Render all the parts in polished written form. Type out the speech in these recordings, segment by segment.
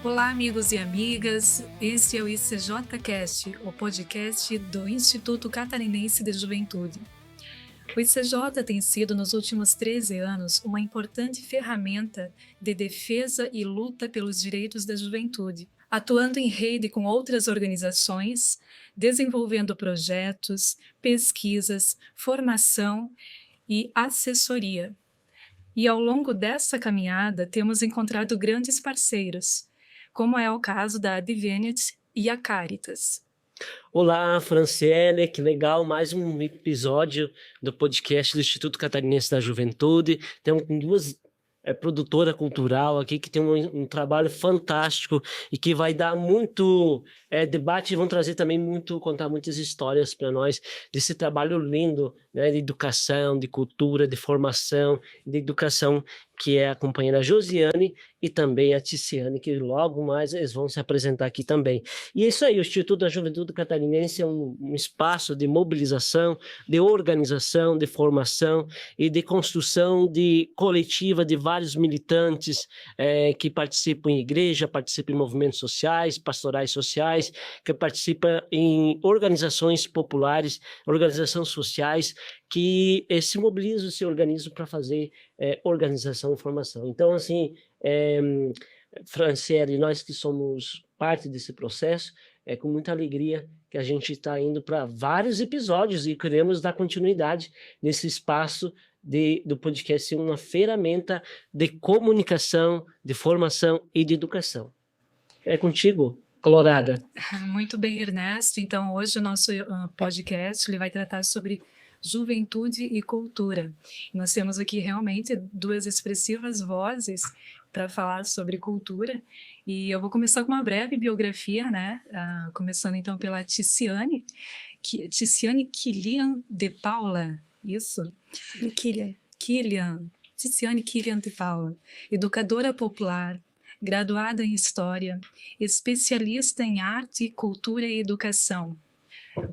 Olá, amigos e amigas. Este é o ICJcast, o podcast do Instituto Catarinense de Juventude. O ICJ tem sido, nos últimos 13 anos, uma importante ferramenta de defesa e luta pelos direitos da juventude, atuando em rede com outras organizações, desenvolvendo projetos, pesquisas, formação e assessoria. E ao longo dessa caminhada, temos encontrado grandes parceiros, como é o caso da Adventist e a Caritas. Olá, Franciele, que legal, mais um episódio do podcast do Instituto Catarinense da Juventude. Temos duas produtora cultural aqui que tem um trabalho fantástico e que vai dar muito debate e vão trazer também contar muitas histórias para nós desse trabalho lindo, né, de educação, de cultura, de formação, de educação, que é a companheira Josiane e também a Ticiane, que logo mais eles vão se apresentar aqui também. E é isso aí, o Instituto da Juventude Catarinense é um espaço de mobilização, de organização, de formação e de construção de coletiva de vários militantes que participam em igreja, participam em movimentos sociais, pastorais sociais, que participam em organizações populares, organizações sociais, que se mobilizam, se organizam para fazer organização e formação. Então, assim, Franciele, nós que somos parte desse processo, é com muita alegria que a gente está indo para vários episódios e queremos dar continuidade nesse espaço do podcast ser uma ferramenta de comunicação, de formação e de educação. É contigo, Colorada. Muito bem, Ernesto. Então, hoje o nosso podcast ele vai tratar sobre juventude e cultura. Nós temos aqui realmente duas expressivas vozes para falar sobre cultura. E eu vou começar com uma breve biografia, né? Começando então pela Ticiane Kilian de Paula, isso? Ticiane Kilian de Paula, educadora popular, graduada em História, especialista em Arte, Cultura e Educação,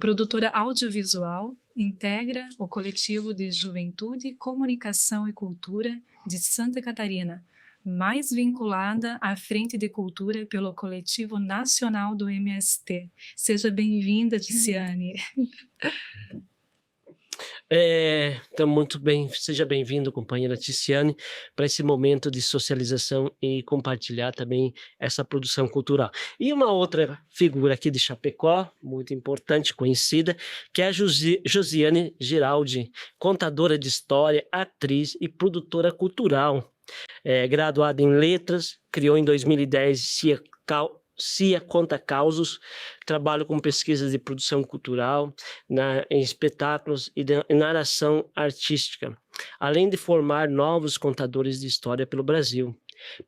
produtora audiovisual, integra o Coletivo de Juventude, Comunicação e Cultura de Santa Catarina, mais vinculada à Frente de Cultura pelo Coletivo Nacional do MST. Seja bem-vinda, Ticiane. Então, muito bem, seja bem-vindo, companheira Ticiane, para esse momento de socialização e compartilhar também essa produção cultural. E uma outra figura aqui de Chapecó, muito importante, conhecida, que é a Josiane Giraldi, contadora de história, atriz e produtora cultural. Graduada em Letras, criou em 2010 Cia Conta Causos, trabalho com pesquisas de produção cultural, em espetáculos e narração artística, além de formar novos contadores de história pelo Brasil.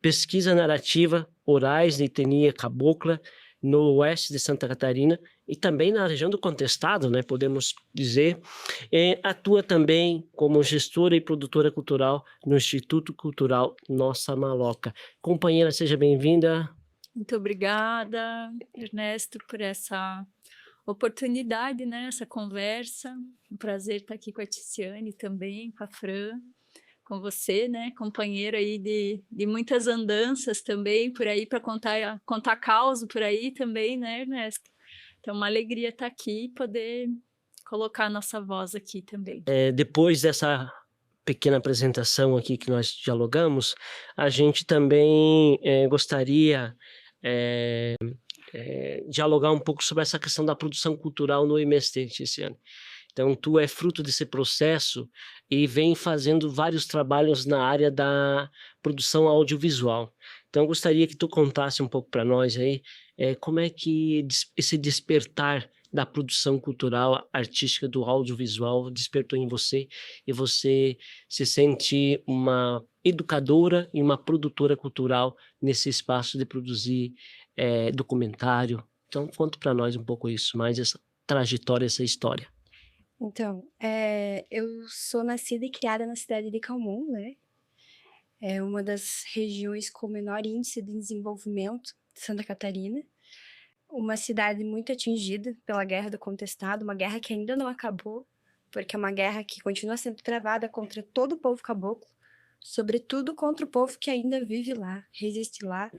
Pesquisa narrativa orais de etnia cabocla no oeste de Santa Catarina e também na região do Contestado, né, podemos dizer. Atua também como gestora e produtora cultural no Instituto Cultural Nossa Maloca. Companheira, seja bem-vinda. Muito obrigada, Ernesto, por essa oportunidade, né, essa conversa. Um prazer estar aqui com a Ticiane também, com a Fran, com você, né, companheira aí de muitas andanças também por aí, para contar causa por aí também, né, Ernesto? Então, uma alegria estar aqui e poder colocar a nossa voz aqui também. Depois dessa pequena apresentação aqui que nós dialogamos, a gente também gostaria dialogar um pouco sobre essa questão da produção cultural no MST esse ano. Então, tu é fruto desse processo e vem fazendo vários trabalhos na área da produção audiovisual. Então, eu gostaria que tu contasse um pouco para nós aí como é que esse despertar da produção cultural, artística, do audiovisual despertou em você e você se sente uma educadora e uma produtora cultural nesse espaço de produzir documentário. Então, conta para nós um pouco isso, mais essa trajetória, essa história. Então, eu sou nascida e criada na cidade de Calmon, né? É uma das regiões com menor índice de desenvolvimento de Santa Catarina. Uma cidade muito atingida pela Guerra do Contestado, uma guerra que ainda não acabou, porque é uma guerra que continua sendo travada contra todo o povo caboclo, sobretudo contra o povo que ainda vive lá, resiste lá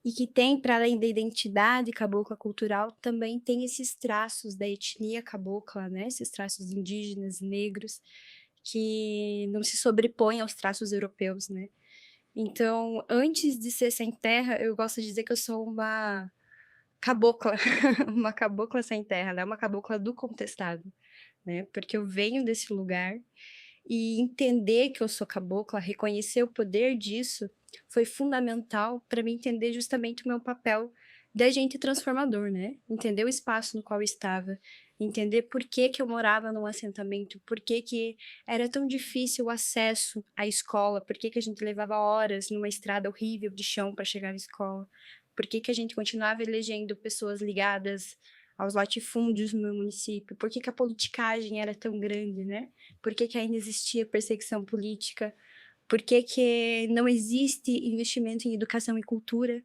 e que tem, para além da identidade cabocla cultural, também tem esses traços da etnia cabocla, né? Esses traços indígenas, negros, que não se sobrepõem aos traços europeus, né? Então, antes de ser sem terra, eu gosto de dizer que eu sou uma cabocla, uma cabocla sem terra, né? Uma cabocla do contestado, né? Porque eu venho desse lugar e entender que eu sou cabocla, reconhecer o poder disso, foi fundamental para mim entender justamente o meu papel de agente transformador, né? Entender o espaço no qual eu estava, entender por que que eu morava num assentamento, por que que era tão difícil o acesso à escola, por que que a gente levava horas numa estrada horrível de chão para chegar à escola, por que que a gente continuava elegendo pessoas ligadas aos latifúndios no meu município, por que que a politicagem era tão grande, né? Por que que ainda existia perseguição política? Por que que não existe investimento em educação e cultura?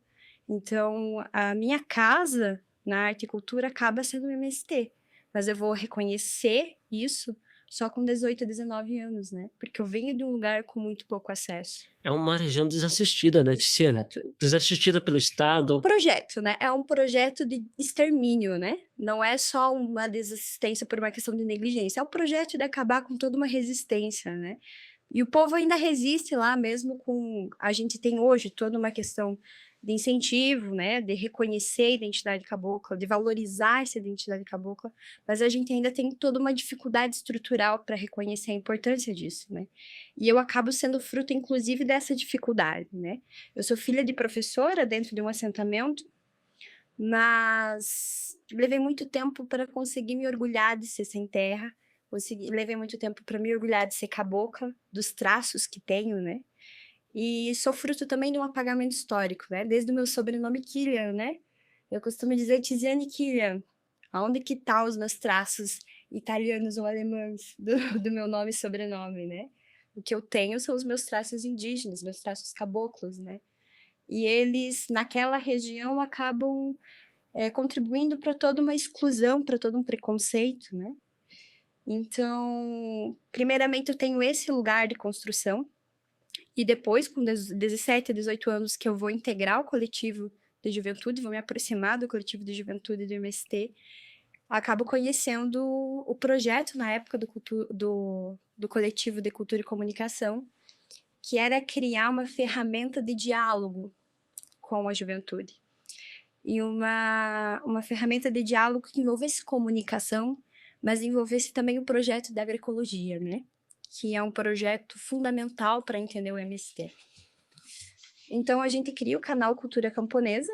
Então, a minha casa na arte e cultura acaba sendo o MST, mas eu vou reconhecer isso só com 18, 19 anos, né? Porque eu venho de um lugar com muito pouco acesso. É uma região desassistida, né, Tiziana? Desassistida pelo Estado. Projeto, né? É um projeto de extermínio, né? Não é só uma desassistência por uma questão de negligência, é um projeto de acabar com toda uma resistência, né? E o povo ainda resiste lá, mesmo com... A gente tem hoje toda uma questão de incentivo, né? De reconhecer a identidade cabocla, de valorizar essa identidade cabocla, mas a gente ainda tem toda uma dificuldade estrutural para reconhecer a importância disso, né? E eu acabo sendo fruto, inclusive, dessa dificuldade, né? Eu sou filha de professora dentro de um assentamento, mas levei muito tempo para conseguir me orgulhar de ser sem terra, levei muito tempo para me orgulhar de ser cabocla, dos traços que tenho, né? E sou fruto também de um apagamento histórico, né? Desde o meu sobrenome Killian, né? Eu costumo dizer Tiziane Killian. Aonde que tá os meus traços italianos ou alemães do meu nome e sobrenome, né? O que eu tenho são os meus traços indígenas, meus traços caboclos, né? E eles, naquela região, acabam contribuindo para toda uma exclusão, para todo um preconceito, né? Então, primeiramente, eu tenho esse lugar de construção, e depois, com 17, 18 anos, que eu vou integrar o coletivo de juventude, vou me aproximar do coletivo de juventude do MST, acabo conhecendo o projeto, na época, do coletivo de cultura e comunicação, que era criar uma ferramenta de diálogo com a juventude. E uma ferramenta de diálogo que envolvesse comunicação, mas envolvesse também o projeto da agroecologia, né? Que é um projeto fundamental para entender o MST. Então, a gente cria o canal Cultura Camponesa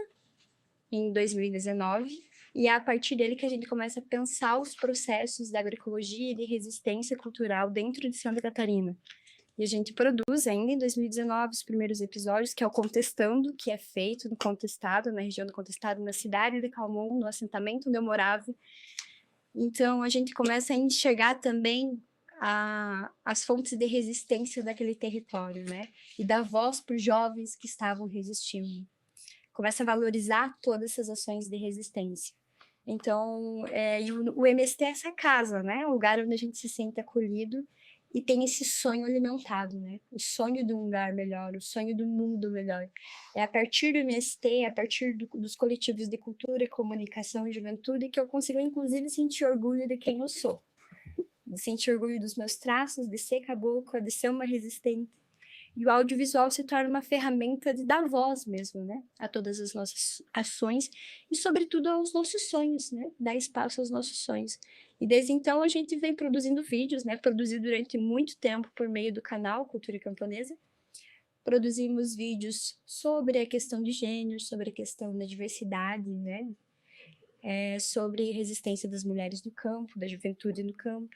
em 2019, e é a partir dele que a gente começa a pensar os processos da agroecologia e de resistência cultural dentro de Santa Catarina. E a gente produz ainda em 2019 os primeiros episódios, que é o Contestando, que é feito no Contestado, na região do Contestado, na cidade de Calmon, no assentamento onde eu morava. Então, a gente começa a enxergar também as fontes de resistência daquele território, né? E dar voz para os jovens que estavam resistindo. Começa a valorizar todas essas ações de resistência. Então, e o MST é essa casa, né? O lugar onde a gente se sente acolhido e tem esse sonho alimentado, né? O sonho de um lugar melhor, o sonho do mundo melhor. É a partir do MST, a partir dos coletivos de cultura, comunicação e juventude que eu consigo, inclusive, sentir orgulho de quem eu sou. De sentir orgulho dos meus traços, de ser cabocla, de ser uma resistente. E o audiovisual se torna uma ferramenta de dar voz mesmo, né? A todas as nossas ações e, sobretudo, aos nossos sonhos, né? Dar espaço aos nossos sonhos. E desde então a gente vem produzindo vídeos, né? Produzi durante muito tempo por meio do canal Cultura Camponesa. Produzimos vídeos sobre a questão de gênero, sobre a questão da diversidade, né? Sobre resistência das mulheres no campo, da juventude no campo.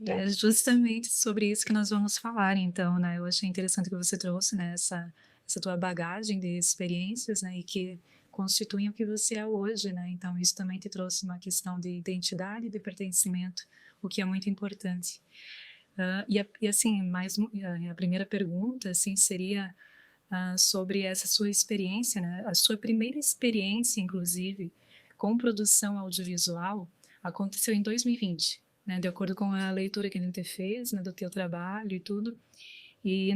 É justamente sobre isso que nós vamos falar, então, né? Eu achei interessante que você trouxe, né, essa tua bagagem de experiências, né, e que constituem o que você é hoje, né? Então, isso também te trouxe uma questão de identidade, de pertencimento, o que é muito importante. E assim, a primeira pergunta, assim, seria sobre essa sua experiência, né? A sua primeira experiência, inclusive, com produção audiovisual, aconteceu em 2020. Né, de acordo com a leitura que a gente fez, né, do teu trabalho e tudo, e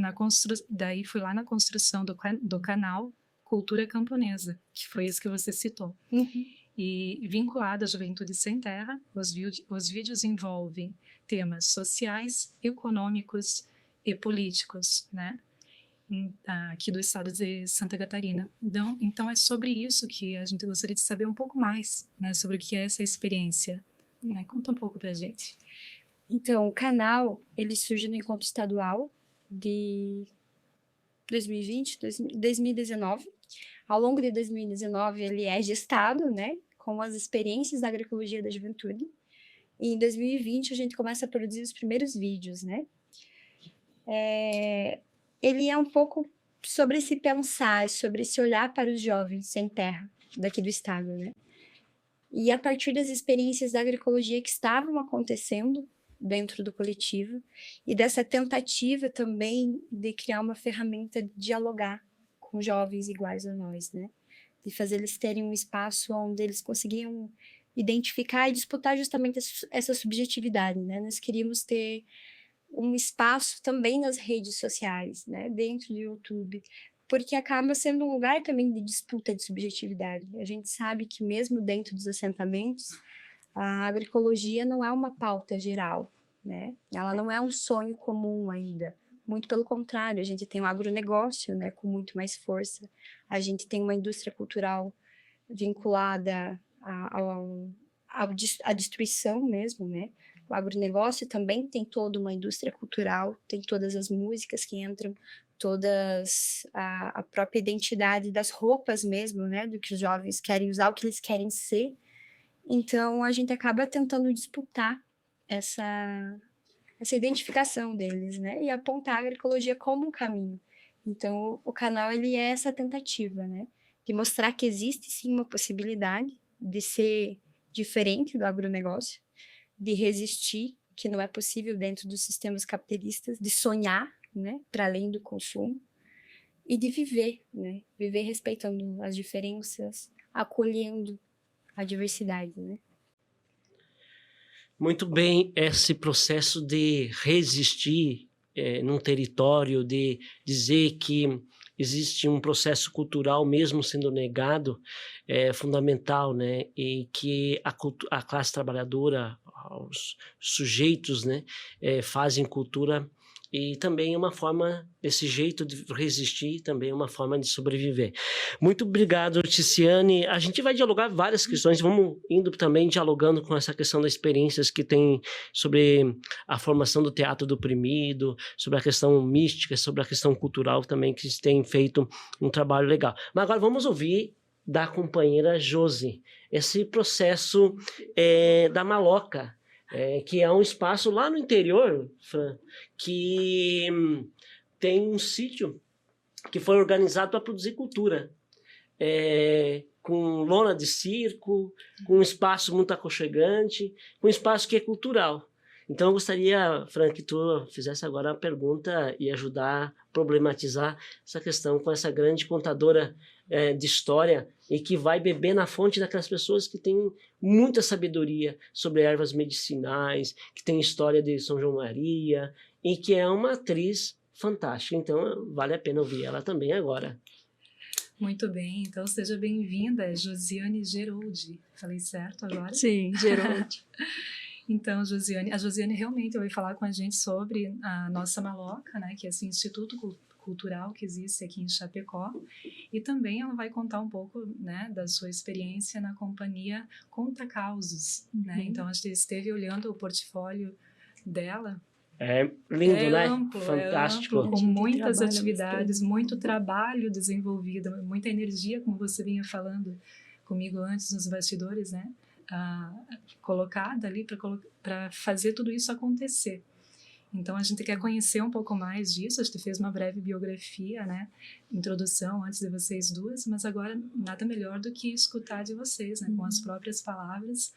daí fui lá na construção do canal cultura camponesa, que foi isso que você citou. E vinculado à Juventude Sem Terra, os vídeos envolvem temas sociais, econômicos e políticos, né? Aqui do estado de Santa Catarina. Então é sobre isso que a gente gostaria de saber um pouco mais, né? Sobre o que é essa experiência. Né? Conta um pouco pra gente. Então, o canal, ele surge no encontro estadual de 2019. Ao longo de 2019, ele é gestado, né, com as experiências da agroecologia da juventude. E em 2020, a gente começa a produzir os primeiros vídeos, né? Ele é um pouco sobre se pensar, sobre se olhar para os jovens sem terra daqui do estado, né? E a partir das experiências da agroecologia que estavam acontecendo dentro do coletivo e dessa tentativa também de criar uma ferramenta de dialogar com jovens iguais a nós, né? De fazer eles terem um espaço onde eles conseguiam identificar e disputar justamente essa subjetividade, né? Nós queríamos ter um espaço também nas redes sociais, né? Dentro do YouTube, porque acaba sendo um lugar também de disputa de subjetividade. A gente sabe que mesmo dentro dos assentamentos, a agroecologia não é uma pauta geral, né? Ela não é um sonho comum ainda. Muito pelo contrário, a gente tem um agronegócio, né, com muito mais força. A gente tem uma indústria cultural vinculada à destruição mesmo, né? O agronegócio também tem toda uma indústria cultural, tem todas as músicas que entram, todas a própria identidade das roupas mesmo, né? Do que os jovens querem usar, o que eles querem ser. Então, a gente acaba tentando disputar essa identificação deles, né? E apontar a agroecologia como um caminho. Então, o canal, ele é essa tentativa, né? De mostrar que existe, sim, uma possibilidade de ser diferente do agronegócio, de resistir, que não é possível dentro dos sistemas capitalistas, de sonhar, né? Para além do consumo, e de viver, né? Viver respeitando as diferenças, acolhendo a diversidade, né? Muito bem, esse processo de resistir num território, de dizer que existe um processo cultural mesmo sendo negado, é fundamental, né? E que a classe trabalhadora, os sujeitos, né, fazem cultura. E também é uma forma, esse jeito de resistir, também é uma forma de sobreviver. Muito obrigado, Ticiane. A gente vai dialogar várias questões, vamos indo também dialogando com essa questão das experiências que tem sobre a formação do teatro do oprimido, sobre a questão mística, sobre a questão cultural também, que tem feito um trabalho legal. Mas agora vamos ouvir da companheira Josi, esse processo da maloca, que é um espaço lá no interior, Fran, que tem um sítio que foi organizado para produzir cultura, com lona de circo, com um espaço muito aconchegante, com um espaço que é cultural. Então eu gostaria, Fran, que tu fizesse agora a pergunta e ajudar a problematizar essa questão com essa grande contadora de história e que vai beber na fonte daquelas pessoas que têm muita sabedoria sobre ervas medicinais, que tem história de São João Maria e que é uma atriz fantástica. Então vale a pena ouvir ela também agora. Muito bem, então seja bem-vinda, Josiane Geroldi. Falei certo agora? Sim, Geroldi. Então, a Josiane realmente vai falar com a gente sobre a nossa maloca, né, que é esse instituto cultural que existe aqui em Chapecó, e também ela vai contar um pouco, né, da sua experiência na companhia Conta Causos, né? Então a gente esteve olhando o portfólio dela. É lindo, né? Amplo, fantástico. É amplo, com muitas atividades, muito trabalho desenvolvido, muita energia, como você vinha falando comigo antes nos bastidores, né? Colocada ali para fazer tudo isso acontecer. Então a gente quer conhecer um pouco mais disso. A gente fez uma breve biografia, né, introdução antes de vocês duas, mas agora nada melhor do que escutar de vocês, né, com as próprias palavras,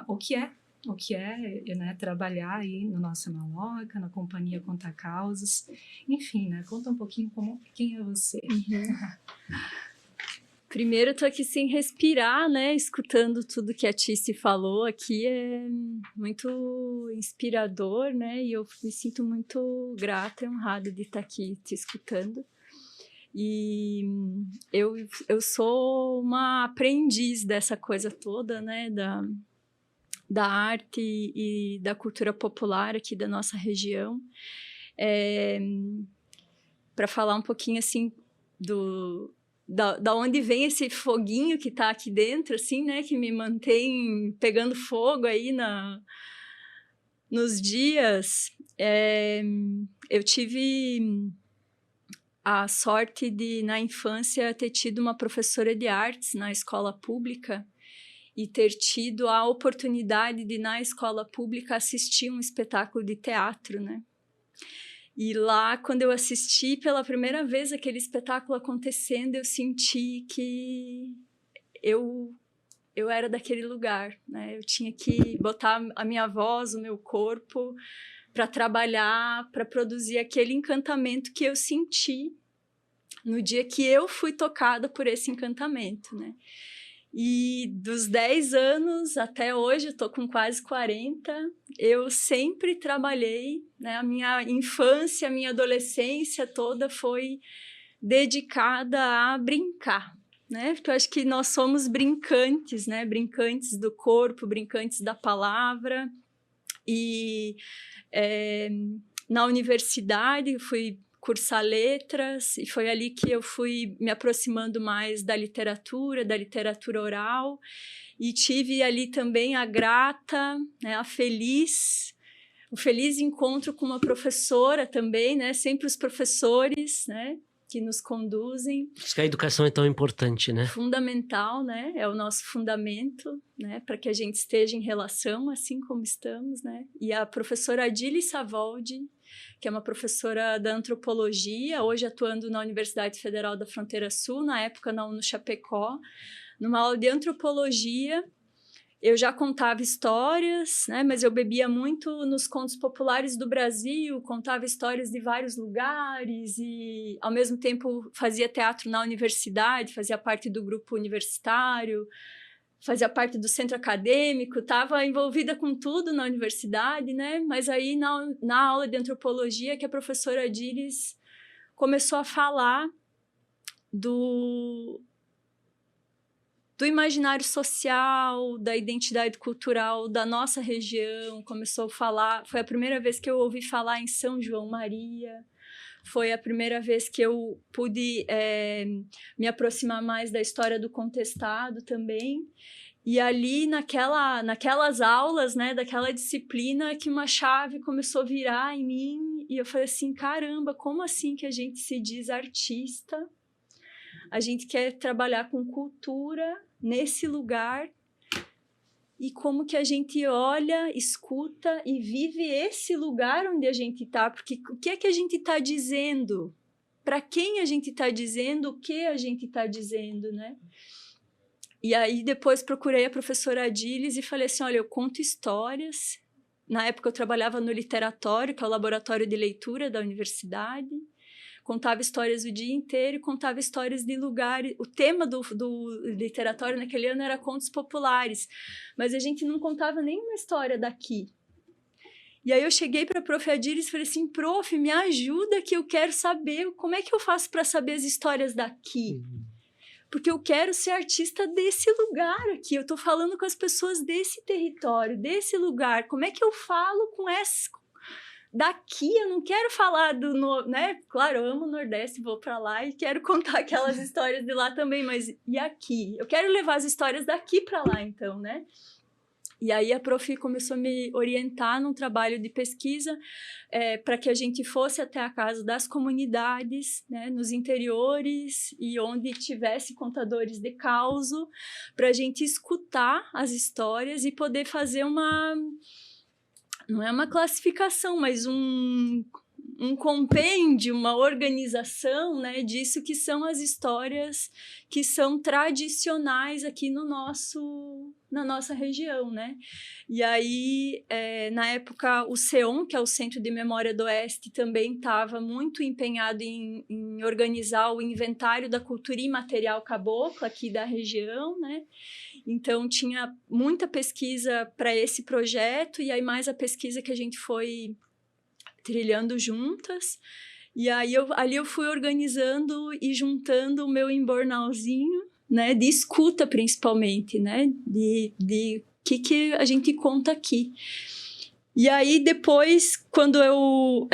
o que é, né, trabalhar aí no Nossa Maloca, na companhia Conta Causas, enfim, né, conta um pouquinho quem é você. Primeiro, eu tô aqui sem respirar, né? Escutando tudo que a Tici falou aqui, é muito inspirador, né? E eu me sinto muito grata e honrada de estar aqui te escutando. E eu sou uma aprendiz dessa coisa toda, né, da arte e da cultura popular aqui da nossa região. Para falar um pouquinho, assim, da onde vem esse foguinho que está aqui dentro, assim, né, que me mantém pegando fogo aí nos dias. Eu tive a sorte de, na infância, ter tido uma professora de artes na escola pública e ter tido a oportunidade de, na escola pública, assistir um espetáculo de teatro, né? E lá, quando eu assisti pela primeira vez aquele espetáculo acontecendo, eu senti que eu era daquele lugar, né? Eu tinha que botar a minha voz, o meu corpo, para trabalhar, para produzir aquele encantamento que eu senti no dia que eu fui tocada por esse encantamento, né? E dos 10 anos até hoje, eu estou com quase 40, eu sempre trabalhei, né? A minha infância, a minha adolescência toda foi dedicada a brincar, né? Porque eu acho que nós somos brincantes, né? Brincantes do corpo, brincantes da palavra. E na universidade eu fui cursar letras, e foi ali que eu fui me aproximando mais da literatura oral, e tive ali também a grata, né, o feliz encontro com uma professora também, né, sempre os professores, né, que nos conduzem. Por isso que a educação é tão importante, né? Fundamental, né, é o nosso fundamento, né, para que a gente esteja em relação, assim como estamos, né, e a professora Adília Savoldi, que é uma professora da antropologia, hoje atuando na Universidade Federal da Fronteira Sul, na época na UNO Chapecó, numa aula de antropologia. Eu já contava histórias, né, mas eu bebia muito nos contos populares do Brasil, contava histórias de vários lugares e, ao mesmo tempo, fazia teatro na universidade, fazia parte do grupo universitário, fazia parte do centro acadêmico, estava envolvida com tudo na universidade, né? Mas aí, na aula de antropologia, que a professora Adílis começou a falar do imaginário social, da identidade cultural da nossa região, começou a falar... Foi a primeira vez que eu ouvi falar em São João Maria, foi a primeira vez que eu pude me aproximar mais da história do contestado também. E ali, naquelas aulas, né, daquela disciplina, que uma chave começou a virar em mim, e eu falei assim, caramba, como assim que a gente se diz artista? A gente quer trabalhar com cultura nesse lugar, e como que a gente olha, escuta e vive esse lugar onde a gente está, porque o que é que a gente está dizendo? Para quem a gente está dizendo? O que a gente está dizendo, né? E aí depois procurei a professora Adílis e falei assim, olha, eu conto histórias. Na época eu trabalhava no Literatório, que é o laboratório de leitura da universidade. Contava histórias o dia inteiro e contava histórias de lugares. O tema do Literatório naquele ano era contos populares, mas a gente não contava nenhuma história daqui. E aí eu cheguei para a prof. Adílis e falei assim, prof, me ajuda que eu quero saber como é que eu faço para saber as histórias daqui. Porque eu quero ser artista desse lugar aqui, eu estou falando com as pessoas desse território, desse lugar. Como é que eu falo com essa... Daqui, eu não quero falar né? Claro, eu amo o Nordeste, vou para lá e quero contar aquelas histórias de lá também, mas e aqui? Eu quero levar as histórias daqui para lá, então, né? E aí a prof começou a me orientar num trabalho de pesquisa para que a gente fosse até a casa das comunidades, né, nos interiores e onde tivesse contadores de causo, para a gente escutar as histórias e poder fazer não é uma classificação, mas um compêndio, uma organização, né, disso que são as histórias que são tradicionais aqui na nossa região, né? E aí, na época, o CEON, que é o Centro de Memória do Oeste, também estava muito empenhado em organizar o inventário da cultura imaterial cabocla aqui da região, né? Então, tinha muita pesquisa para esse projeto, e aí mais a pesquisa que a gente foi trilhando juntas. E aí ali eu fui organizando e juntando o meu embornalzinho, né, de escuta principalmente, né, de que a gente conta aqui. E aí depois, quando eu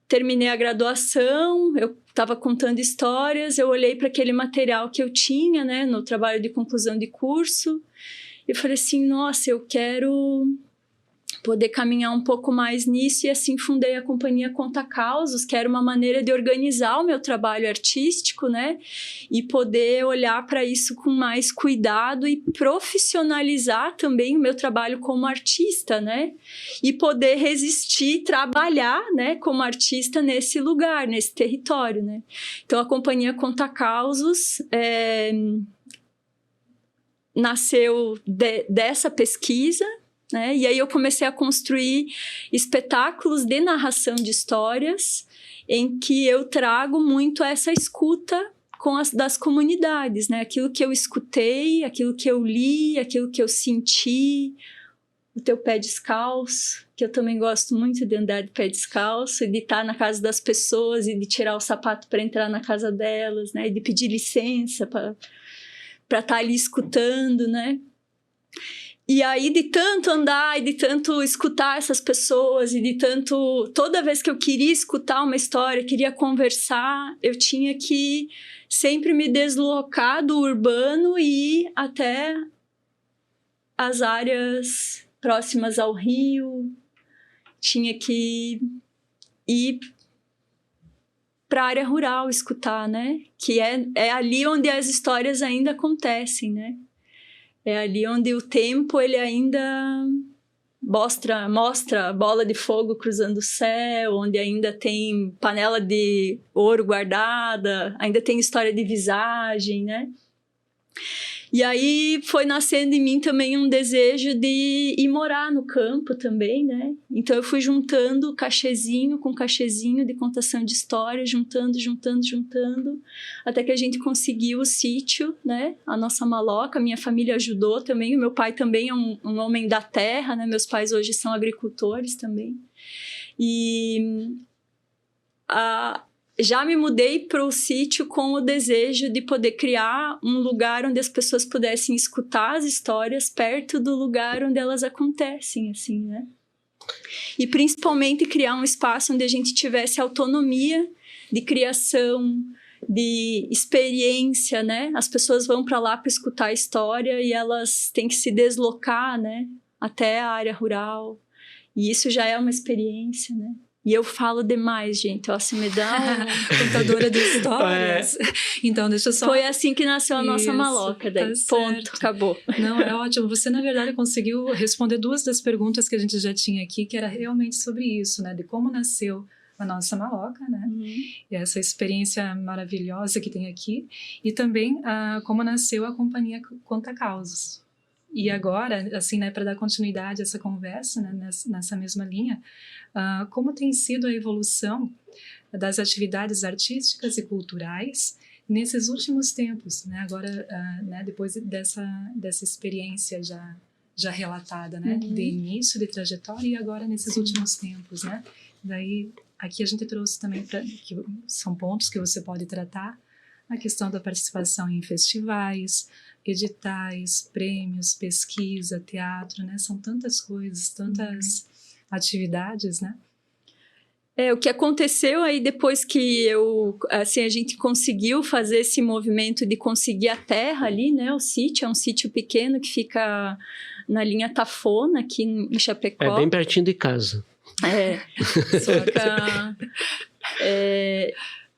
terminei a graduação, eu estava contando histórias, eu olhei para aquele material que eu tinha, né, no trabalho de conclusão de curso, e falei assim, nossa, eu quero poder caminhar um pouco mais nisso, e assim fundei a companhia Conta Causos, que era uma maneira de organizar o meu trabalho artístico, né, e poder olhar para isso com mais cuidado e profissionalizar também o meu trabalho como artista, né, e poder resistir, trabalhar, né, como artista nesse lugar, nesse território, né. Então a companhia Conta Causos nasceu dessa pesquisa, né? E aí eu comecei a construir espetáculos de narração de histórias em que eu trago muito essa escuta das comunidades, né? Aquilo que eu escutei, aquilo que eu li, aquilo que eu senti, o teu pé descalço, que eu também gosto muito de andar de pé descalço, e de estar na casa das pessoas e de tirar o sapato para entrar na casa delas, né? E de pedir licença para estar ali escutando, né? E aí, de tanto andar e de tanto escutar essas pessoas e de tanto... Toda vez que eu queria escutar uma história, queria conversar, eu tinha que sempre me deslocar do urbano e ir até as áreas próximas ao rio. Tinha que ir para a área rural escutar, né? Que é ali onde as histórias ainda acontecem, né? É ali onde o tempo ele ainda mostra bola de fogo cruzando o céu, onde ainda tem panela de ouro guardada, ainda tem história de visagem, né? E aí foi nascendo em mim também um desejo de ir morar no campo também, né? Então eu fui juntando cachezinho com cachezinho de contação de história, juntando, até que a gente conseguiu o sítio, né? A nossa maloca, minha família ajudou também, o meu pai também é um homem da terra, né? Meus pais hoje são agricultores também. E já me mudei para o sítio com o desejo de poder criar um lugar onde as pessoas pudessem escutar as histórias perto do lugar onde elas acontecem, assim, né? E principalmente criar um espaço onde a gente tivesse autonomia de criação, de experiência, né? As pessoas vão para lá para escutar a história e elas têm que se deslocar, né? Até a área rural. E isso já é uma experiência, né? E eu falo demais, gente. Ó, se me dá contadora de histórias. Então, deixa eu só... Foi assim que nasceu a nossa maloca. Daí, tá ponto, certo. acabou. Não, é ótimo. Você, na verdade, conseguiu responder duas das perguntas que a gente já tinha aqui, que era realmente sobre isso, né? De como nasceu a nossa maloca, né? E essa experiência maravilhosa que tem aqui. E também como nasceu a companhia Conta Causos. E agora, assim, né, para dar continuidade a essa conversa, né, nessa mesma linha, como tem sido a evolução das atividades artísticas e culturais nesses últimos tempos, né? Agora, né, depois dessa experiência já relatada, né, de início de trajetória e agora nesses últimos tempos, né? Daí, aqui a gente trouxe também que são pontos que você pode tratar, a questão da participação em festivais, editais, prêmios, pesquisa, teatro, né? São tantas coisas, tantas atividades, né? O que aconteceu aí depois que a gente conseguiu fazer esse movimento de conseguir a terra ali, né? O sítio é um sítio pequeno que fica na linha Tafona, aqui em Chapecó. É bem pertinho de casa.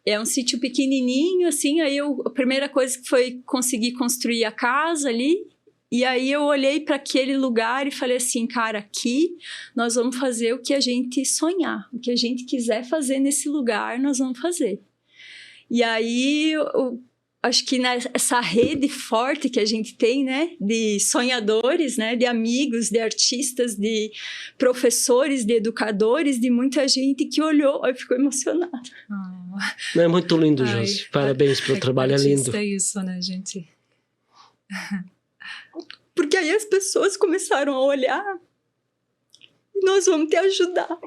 É um sítio pequenininho, assim, aí a primeira coisa que foi conseguir construir a casa ali, e aí eu olhei para aquele lugar e falei assim, cara, aqui nós vamos fazer o que a gente sonhar, o que a gente quiser fazer nesse lugar, nós vamos fazer. E aí, acho que nessa rede forte que a gente tem, né, de sonhadores, né, de amigos, de artistas, de professores, de educadores, de muita gente que olhou e ficou emocionada. É muito lindo, Josi. Parabéns pelo trabalho, é lindo. É isso, né, gente? Porque aí as pessoas começaram a olhar e nós vamos te ajudar.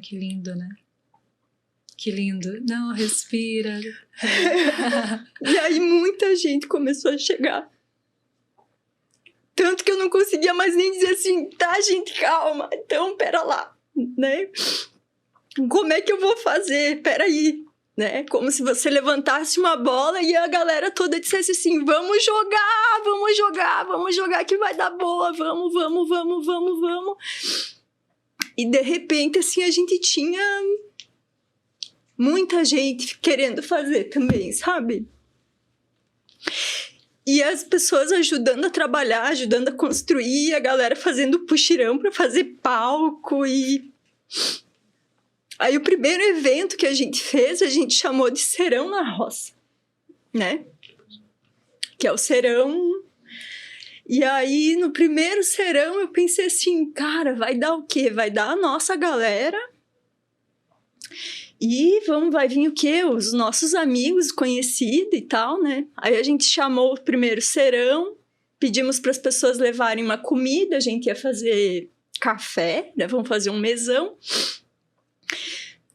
Que lindo, né? Que lindo. Não, respira. E aí muita gente começou a chegar. Tanto que eu não conseguia mais nem dizer assim, tá, gente, calma. Então, pera lá, né? Como é que eu vou fazer? Peraí, né? Como se você levantasse uma bola e a galera toda dissesse assim, vamos jogar que vai dar boa, vamos. E de repente, assim, a gente tinha muita gente querendo fazer também, sabe? E as pessoas ajudando a trabalhar, ajudando a construir, a galera fazendo puxirão para fazer palco. E aí o primeiro evento que a gente fez, a gente chamou de Serão na Roça, né? Que é o serão. E aí no primeiro serão eu pensei assim, cara, vai dar o quê? Vai dar a nossa galera. E vai vir o quê? Os nossos amigos, conhecidos e tal, né? Aí a gente chamou o primeiro serão, pedimos para as pessoas levarem uma comida, a gente ia fazer café, né? Vamos fazer um mesão.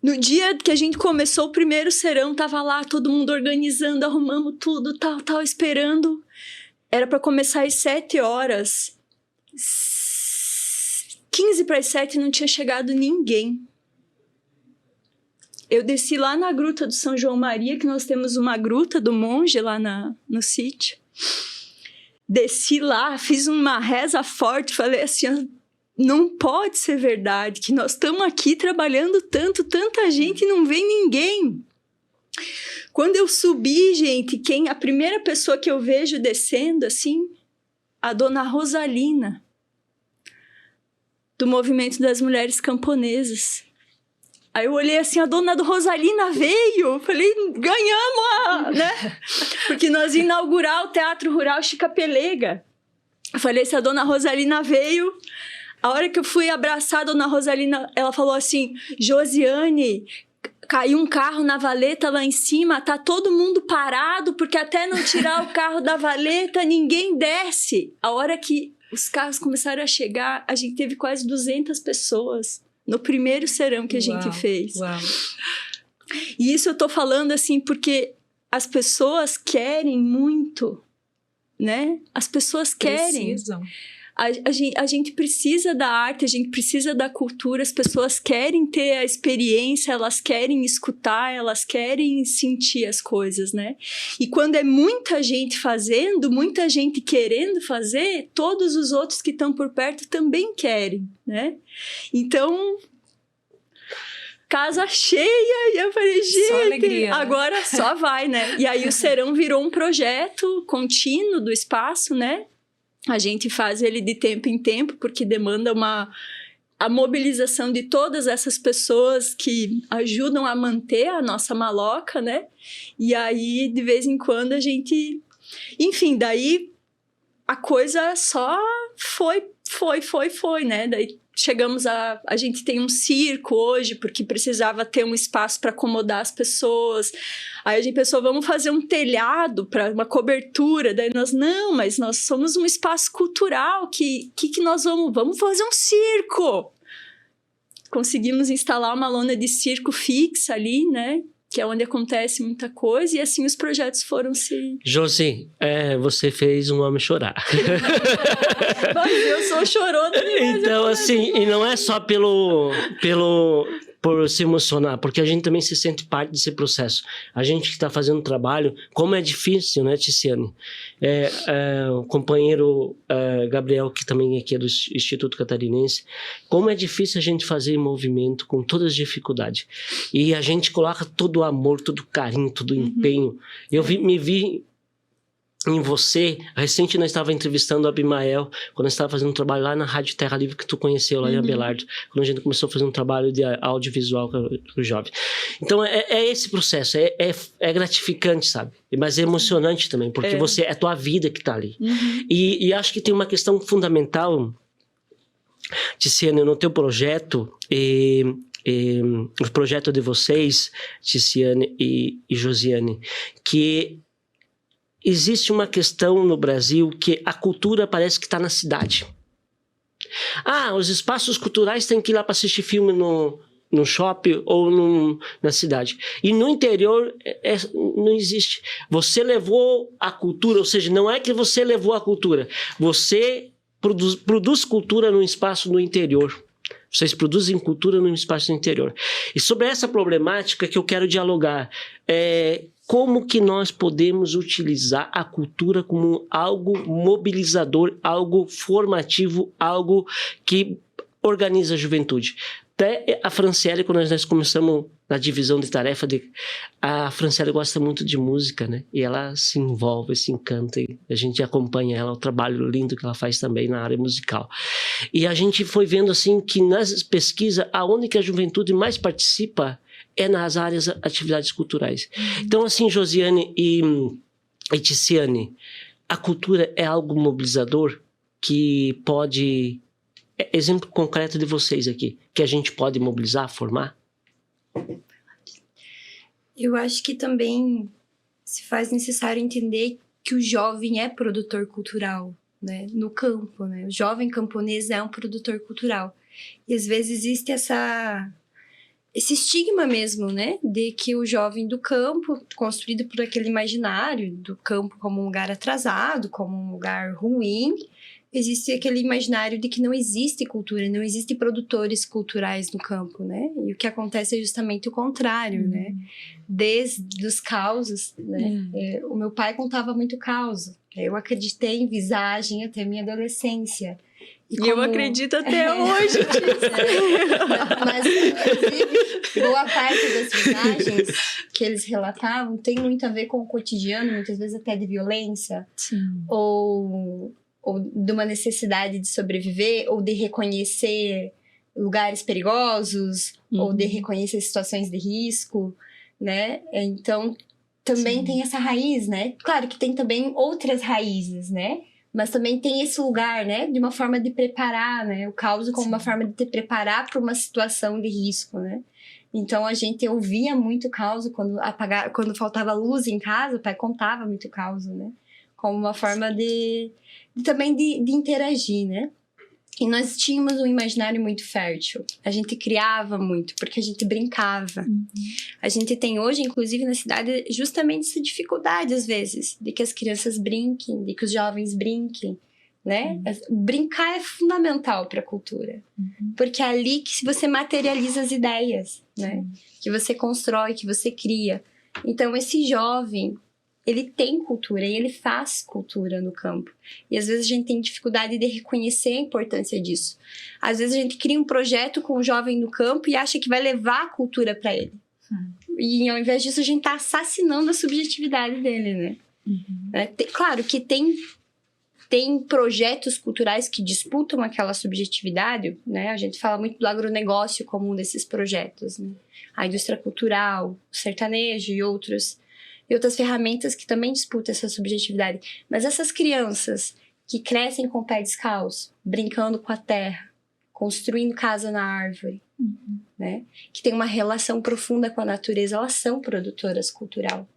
No dia que a gente começou o primeiro serão, tava lá todo mundo organizando, arrumamos tudo, tal, esperando. Era para começar às 7 horas. 15 para as 7 não tinha chegado ninguém. Eu desci lá na gruta do São João Maria, que nós temos uma gruta do monge lá no sítio. Desci lá, fiz uma reza forte, falei assim, não pode ser verdade que nós estamos aqui trabalhando tanto, tanta gente e não vem ninguém. Quando eu subi, gente, a primeira pessoa que eu vejo descendo, assim, a dona Rosalina, do Movimento das Mulheres Camponesas. Aí eu olhei assim, a dona do Rosalina veio. Falei, ganhamos, né? Porque nós ia inaugurar o Teatro Rural Chica Pelega. Eu falei, se a dona Rosalina veio... A hora que eu fui abraçar a dona Rosalina, ela falou assim, Josiane, caiu um carro na valeta lá em cima, tá todo mundo parado, porque até não tirar o carro da valeta, ninguém desce. A hora que os carros começaram a chegar, a gente teve quase 200 pessoas. No primeiro serão que a gente fez. Uau. E isso eu tô falando assim porque as pessoas querem muito, né? As pessoas querem. Precisam. A gente precisa da arte, a gente precisa da cultura, as pessoas querem ter a experiência, elas querem escutar, elas querem sentir as coisas, né? E quando é muita gente fazendo, muita gente querendo fazer, todos os outros que estão por perto também querem, né? Então, casa cheia, e eu falei, gente, agora só vai, né? E aí o Serão virou um projeto contínuo do espaço, né? A gente faz ele de tempo em tempo, porque demanda a mobilização de todas essas pessoas que ajudam a manter a nossa maloca, né? E aí, de vez em quando, a gente... Enfim, daí a coisa só foi, né? Daí chegamos a gente tem um circo hoje, porque precisava ter um espaço para acomodar as pessoas. Aí a gente pensou, vamos fazer um telhado para uma cobertura. Daí mas nós somos um espaço cultural, que nós vamos fazer um circo. Conseguimos instalar uma lona de circo fixa ali, né? Que é onde acontece muita coisa, e assim os projetos foram se... Josi, você fez um homem chorar. Mas eu sou chorona demais. Então, assim, e não é só por se emocionar, porque a gente também se sente parte desse processo. A gente que está fazendo trabalho, como é difícil, né, Ticiane? O companheiro Gabriel, que também aqui é do Instituto Catarinense, como é difícil a gente fazer movimento com todas as dificuldades. E a gente coloca todo o amor, todo o carinho, todo o empenho. Eu me vi em você. Recente nós estávamos entrevistando o Abimael, quando nós estávamos fazendo um trabalho lá na Rádio Terra Livre, que tu conheceu lá em Abelardo, quando a gente começou a fazer um trabalho de audiovisual com o jovem. Então é esse processo, é gratificante, sabe? Mas é emocionante também, porque é tua vida que está ali. E acho que tem uma questão fundamental, Ticiane, no teu projeto, o projeto de vocês, Ticiane e Josiane, que existe uma questão no Brasil que a cultura parece que está na cidade. Os espaços culturais têm que ir lá para assistir filme no shopping ou na cidade. E no interior não existe. Você levou a cultura, ou seja, não é que você levou a cultura, você produz cultura num espaço no interior. Vocês produzem cultura num espaço no interior. E sobre essa problemática que eu quero dialogar, como que nós podemos utilizar a cultura como algo mobilizador, algo formativo, algo que organiza a juventude? Até a Franciele, quando nós começamos na divisão de tarefa, a Franciele gosta muito de música, né? E ela se envolve, se encanta, e a gente acompanha ela, o trabalho lindo que ela faz também na área musical. E a gente foi vendo, assim, que nas pesquisas, aonde que a juventude mais participa é nas áreas atividades culturais. Então, assim, Josiane e Ticiane, a cultura é algo mobilizador que pode... Exemplo concreto de vocês aqui, que a gente pode mobilizar, formar? Eu acho que também se faz necessário entender que o jovem é produtor cultural, né? No campo, né? O jovem camponês é um produtor cultural. E às vezes existe esse estigma mesmo, né? De que o jovem do campo, construído por aquele imaginário do campo como um lugar atrasado, como um lugar ruim, existe aquele imaginário de que não existe cultura, não existem produtores culturais no campo, né? E o que acontece é justamente o contrário, né? Desde os causos, né? O meu pai contava muito causo. Eu acreditei em visagem até minha adolescência. E eu acredito até hoje. Mas, inclusive, boa parte das visagens que eles relatavam tem muito a ver com o cotidiano, muitas vezes até de violência. Sim. Ou de uma necessidade de sobreviver, ou de reconhecer lugares perigosos, ou de reconhecer situações de risco, né? Então, também tem essa raiz, né? Claro que tem também outras raízes, né? Mas também tem esse lugar, né? De uma forma de preparar, né? O caos como uma forma de te preparar para uma situação de risco, né? Então, a gente ouvia muito caos quando faltava luz em casa, o pai contava muito caos, né? Como uma forma também de interagir, né? E nós tínhamos um imaginário muito fértil. A gente criava muito, porque a gente brincava. A gente tem hoje, inclusive na cidade, justamente essa dificuldade, às vezes, de que as crianças brinquem, de que os jovens brinquem, né? Brincar é fundamental para a cultura. Porque é ali que você materializa as ideias, né? Que você constrói, que você cria. Então, esse jovem... ele tem cultura e ele faz cultura no campo. E às vezes a gente tem dificuldade de reconhecer a importância disso. Às vezes a gente cria um projeto com um jovem no campo e acha que vai levar a cultura para ele. E ao invés disso a gente está assassinando a subjetividade dele, né? Claro que tem projetos culturais que disputam aquela subjetividade, né? A gente fala muito do agronegócio como um desses projetos, né? A indústria cultural, o sertanejo e outras ferramentas que também disputam essa subjetividade. Mas essas crianças que crescem com o pé descalço, brincando com a terra, construindo casa na árvore, né? Que tem uma relação profunda com a natureza, elas são produtoras cultural.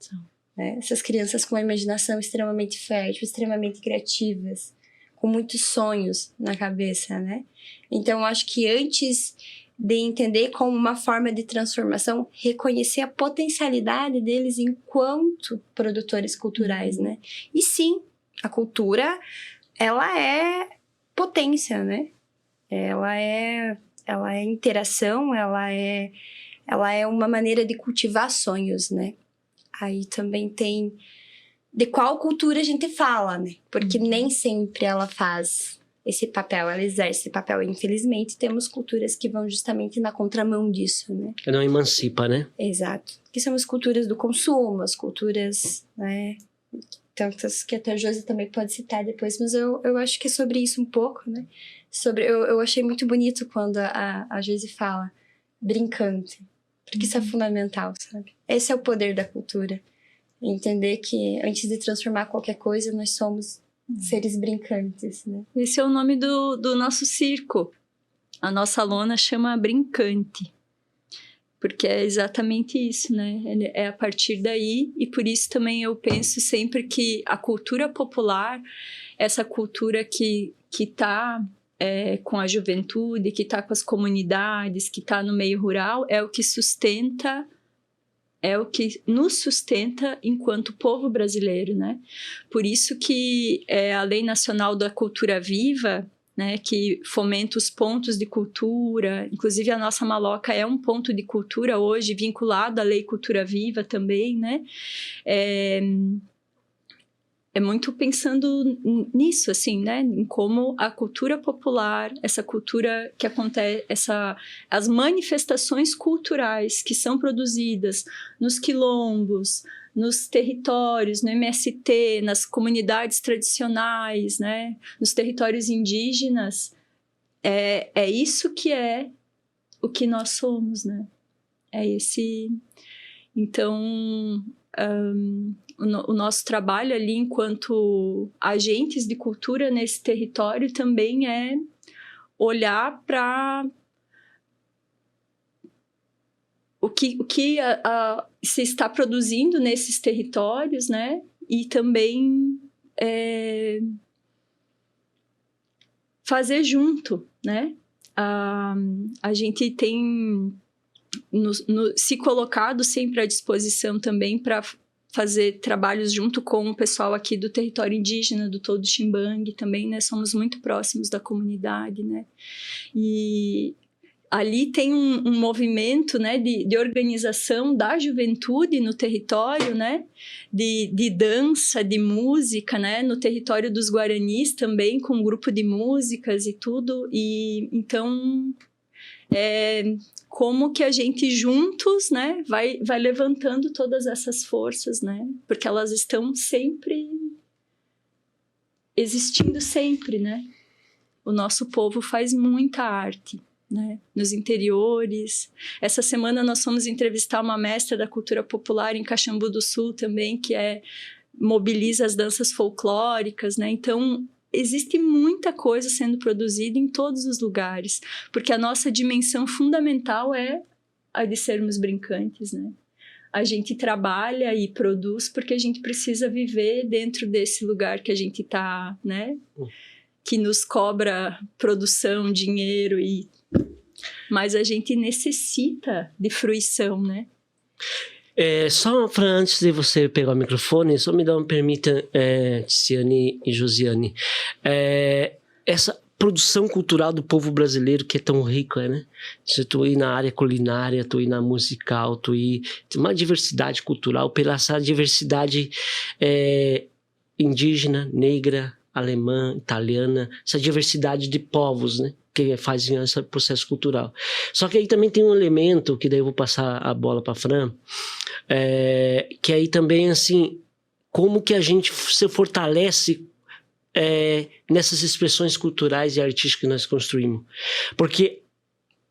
Né? Essas crianças com uma imaginação extremamente fértil, extremamente criativas, com muitos sonhos na cabeça, né? Então, eu acho que antes de entender como uma forma de transformação, reconhecer a potencialidade deles enquanto produtores culturais, né? E sim, a cultura, ela é potência, né? Ela é interação, ela é uma maneira de cultivar sonhos, né? Aí também tem de qual cultura a gente fala, né? Porque nem sempre ela faz esse papel, ela exerce esse papel. Infelizmente, temos culturas que vão justamente na contramão disso, né? Não emancipa, né? Exato. Que são as culturas do consumo, as culturas, né? Tantas que até a Josi também pode citar depois, mas eu acho que é sobre isso um pouco, né? Eu achei muito bonito quando a Josi fala brincante, porque isso é fundamental, sabe? Esse é o poder da cultura. Entender que antes de transformar qualquer coisa, nós somos seres brincantes, né? Esse é o nome do nosso circo. A nossa lona chama Brincante. Porque é exatamente isso, né? É a partir daí, e por isso também eu penso sempre que a cultura popular, essa cultura que tá com a juventude, que está com as comunidades, que está no meio rural, é o que nos sustenta enquanto povo brasileiro, né? Por isso que a Lei Nacional da Cultura Viva, né, que fomenta os pontos de cultura, inclusive a nossa Maloca é um ponto de cultura hoje, vinculado à Lei Cultura Viva também, né? É muito pensando nisso, assim, né? Em como a cultura popular, essa cultura que acontece, as manifestações culturais que são produzidas nos quilombos, nos territórios, no MST, nas comunidades tradicionais, né? Nos territórios indígenas, é isso que é o que nós somos, né? É esse... Então... o nosso trabalho ali enquanto agentes de cultura nesse território também é olhar para o que se está produzindo nesses territórios, né? E também fazer junto, né? A gente tem se colocado sempre à disposição também para fazer trabalhos junto com o pessoal aqui do território indígena, do Todo Ximbangue também, né? Somos muito próximos da comunidade, né? E ali tem um movimento, né, de organização da juventude no território, né? De dança, de música, né? No território dos Guaranis também, com um grupo de músicas e tudo. E então... como que a gente juntos, né, vai levantando todas essas forças, né, porque elas estão sempre existindo sempre, né. O nosso povo faz muita arte, né, nos interiores. Essa semana nós fomos entrevistar uma mestra da cultura popular em Caxambu do Sul também, que mobiliza as danças folclóricas, né, então... Existe muita coisa sendo produzida em todos os lugares, porque a nossa dimensão fundamental é a de sermos brincantes, né? A gente trabalha e produz porque a gente precisa viver dentro desse lugar que a gente está, né? Que nos cobra produção, dinheiro, mas a gente necessita de fruição, né? Só para antes de você pegar o microfone, só me permita, Tiziane e Josiane, essa produção cultural do povo brasileiro que é tão rica, né? Se tu ir na área culinária, tu ir na musical, tem uma diversidade cultural, pela essa diversidade indígena, negra, alemã, italiana, essa diversidade de povos, né? Que fazem esse processo cultural. Só que aí também tem um elemento, que daí eu vou passar a bola para a Fran, que aí também, assim, como que a gente se fortalece nessas expressões culturais e artísticas que nós construímos. Porque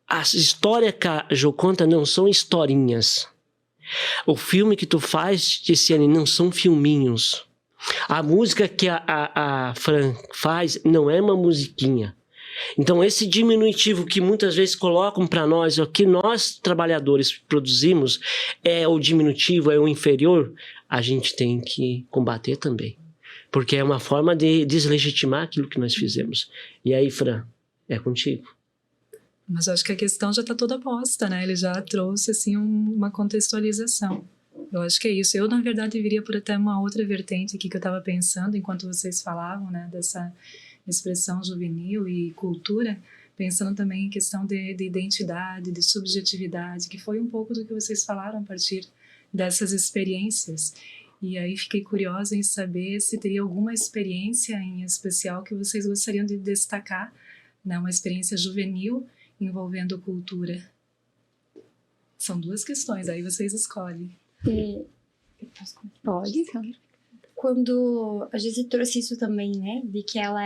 as histórias que a Jo conta não são historinhas. O filme que tu faz, Tiziane, não são filminhos. A música que a Fran faz não é uma musiquinha. Então, esse diminutivo que muitas vezes colocam para nós, o que nós, trabalhadores, produzimos, é o diminutivo, é o inferior, a gente tem que combater também. Porque é uma forma de deslegitimar aquilo que nós fizemos. E aí, Fran, é contigo. Mas acho que a questão já está toda posta, né? Ele já trouxe, assim, uma contextualização. Eu acho que é isso. Eu, na verdade, viria por até uma outra vertente aqui que eu estava pensando enquanto vocês falavam, né? Dessa expressão juvenil e cultura, pensando também em questão de identidade, de subjetividade, que foi um pouco do que vocês falaram a partir dessas experiências. E aí fiquei curiosa em saber se teria alguma experiência em especial que vocês gostariam de destacar, né? Uma experiência juvenil envolvendo cultura. São duas questões, aí vocês escolhem. Pode. Quando a Gisele trouxe isso também, né? De que ela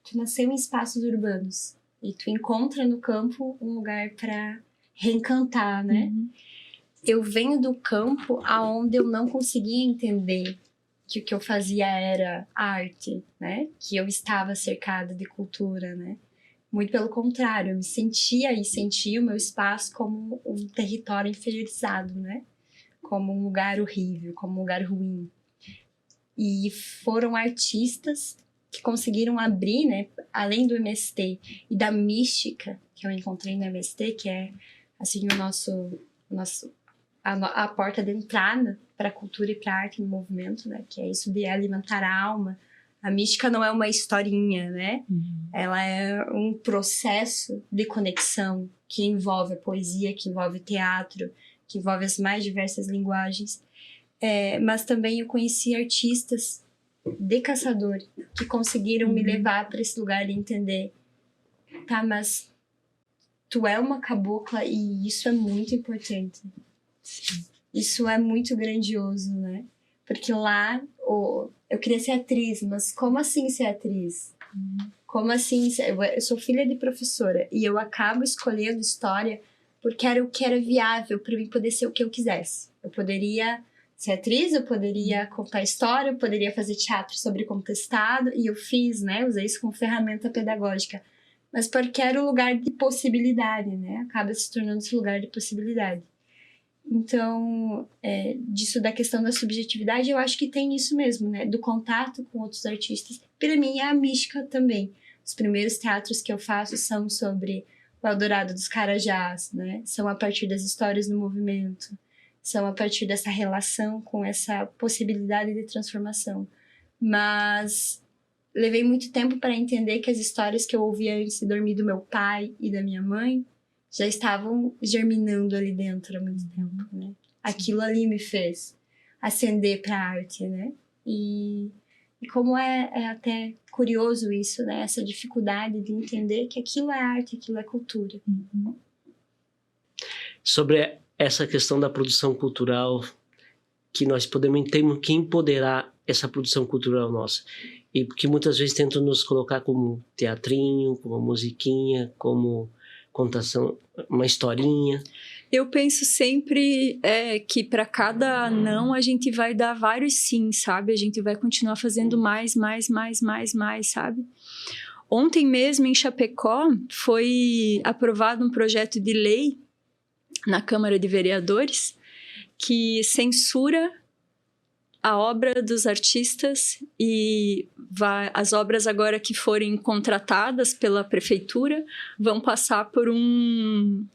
tu nasceu em espaços urbanos e tu encontra no campo um lugar para reencantar, né? Uhum. Eu venho do campo aonde eu não conseguia entender que o que eu fazia era arte, né? Que eu estava cercada de cultura, né? Muito pelo contrário, eu me sentia o meu espaço como um território inferiorizado, né? Como um lugar horrível, como um lugar ruim. E foram artistas que conseguiram abrir, né, além do MST e da mística que eu encontrei no MST, que é assim a porta de entrada para a cultura e para a arte no movimento, né, que é isso de alimentar a alma. A mística não é uma historinha, né? Ela é um processo de conexão que envolve a poesia, que envolve o teatro, que envolve as mais diversas linguagens. Mas também eu conheci artistas de caçador que conseguiram me levar para esse lugar de entender, tá, mas tu é uma cabocla e isso é muito importante. Sim. Isso é muito grandioso, né? Porque lá, eu queria ser atriz, mas como assim ser atriz? Como assim? Eu sou filha de professora e eu acabo escolhendo história porque era o que era viável para mim poder ser o que eu quisesse. Eu poderia ser atriz, eu poderia contar história, eu poderia fazer teatro sobre contestado, e eu fiz, né? Usei isso como ferramenta pedagógica. Mas porque era um lugar de possibilidade, né? Acaba se tornando esse lugar de possibilidade. Então, disso da questão da subjetividade, eu acho que tem isso mesmo, né? Do contato com outros artistas. Para mim, é a mística também. Os primeiros teatros que eu faço são sobre o Eldorado dos Carajás, né? São a partir das histórias do movimento. São a partir dessa relação com essa possibilidade de transformação. Mas levei muito tempo para entender que as histórias que eu ouvia antes de dormir do meu pai e da minha mãe já estavam germinando ali dentro há muito tempo, né? Aquilo ali me fez ascender para a arte, né? E como é até curioso isso, né? Essa dificuldade de entender que aquilo é arte, aquilo é cultura. Sobre essa questão da produção cultural, que nós temos que empoderar essa produção cultural nossa. E porque muitas vezes tentam nos colocar como teatrinho, como musiquinha, como contação, uma historinha. Eu penso sempre que para cada não a gente vai dar vários sim, sabe? A gente vai continuar fazendo mais, sabe? Ontem mesmo em Chapecó foi aprovado um projeto de lei na Câmara de Vereadores que censura a obra dos artistas e as obras agora que forem contratadas pela prefeitura vão passar por uma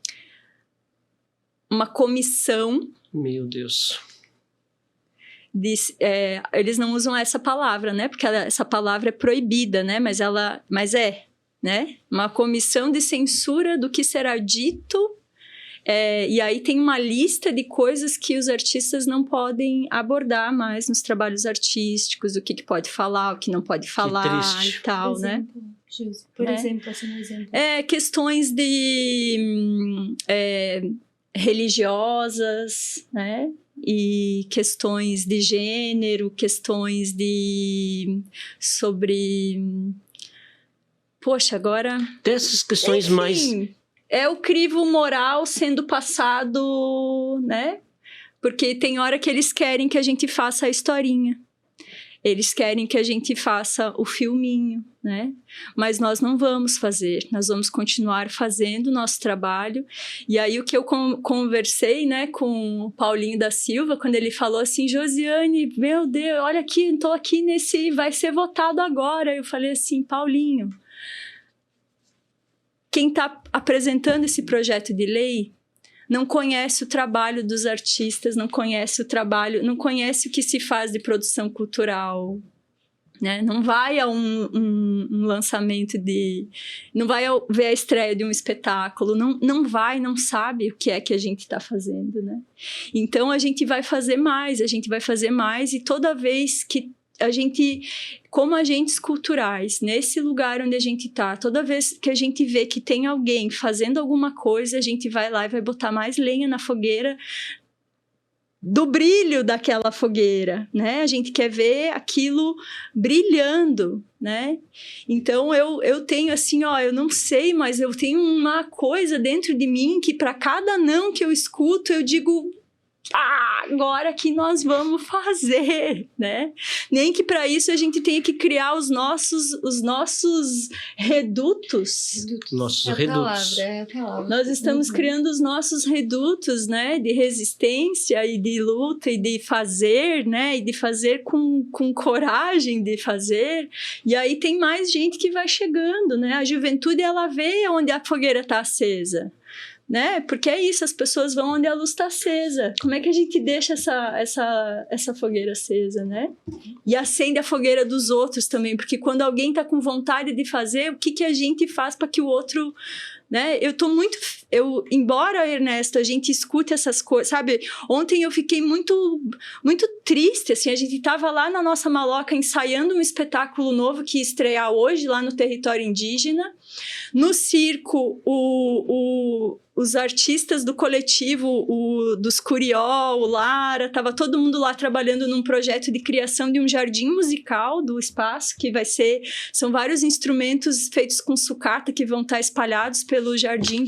comissão. Meu Deus. Eles não usam essa palavra, né? Porque essa palavra é proibida, né? Mas né? Uma comissão de censura do que será dito. E aí tem uma lista de coisas que os artistas não podem abordar mais nos trabalhos artísticos, o que pode falar, o que não pode falar e tal, né? Por exemplo, assim, um exemplo. Questões de religiosas, né? E questões de gênero, questões sobre... Poxa, agora... Dessas questões mais... É o crivo moral sendo passado, né? Porque tem hora que eles querem que a gente faça a historinha. Eles querem que a gente faça o filminho, né? Mas nós não vamos fazer. Nós vamos continuar fazendo o nosso trabalho. E aí o que eu conversei, né, com o Paulinho da Silva, quando ele falou assim, Josiane, meu Deus, olha aqui, estou aqui nesse... Vai ser votado agora. Eu falei assim, Paulinho... Quem está apresentando esse projeto de lei não conhece o trabalho dos artistas, não conhece o que se faz de produção cultural, né? Não vai a um lançamento não vai ver a estreia de um espetáculo, não sabe o que é que a gente está fazendo, né? Então a gente vai fazer mais e toda vez que a gente, como agentes culturais, nesse lugar onde a gente está, toda vez que a gente vê que tem alguém fazendo alguma coisa, a gente vai lá e vai botar mais lenha na fogueira do brilho daquela fogueira, né? A gente quer ver aquilo brilhando, né? Então, eu tenho assim, eu não sei, mas eu tenho uma coisa dentro de mim que para cada não que eu escuto, eu digo... agora que nós vamos fazer, né? Nem que para isso a gente tenha que criar os nossos redutos. Nossos É a redutos. palavra, é a palavra. Nós estamos criando os nossos redutos, né? De resistência e de luta e de fazer, né? E de fazer com coragem de fazer. E aí tem mais gente que vai chegando, né? A juventude, ela vê onde a fogueira está acesa. Né? Porque é isso, as pessoas vão onde a luz está acesa. Como é que a gente deixa essa fogueira acesa, né? E acende a fogueira dos outros também, porque quando alguém está com vontade de fazer, o que a gente faz para que o outro... Né? Embora, Ernesto, a gente escute essas coisas, sabe? Ontem eu fiquei muito, muito triste, assim, a gente estava lá na nossa maloca ensaiando um espetáculo novo que ia estrear hoje lá no território indígena. No circo, os artistas do coletivo, dos Curió, o Lara, estava todo mundo lá trabalhando num projeto de criação de um jardim musical do espaço, que são vários instrumentos feitos com sucata que vão estar espalhados pelo jardim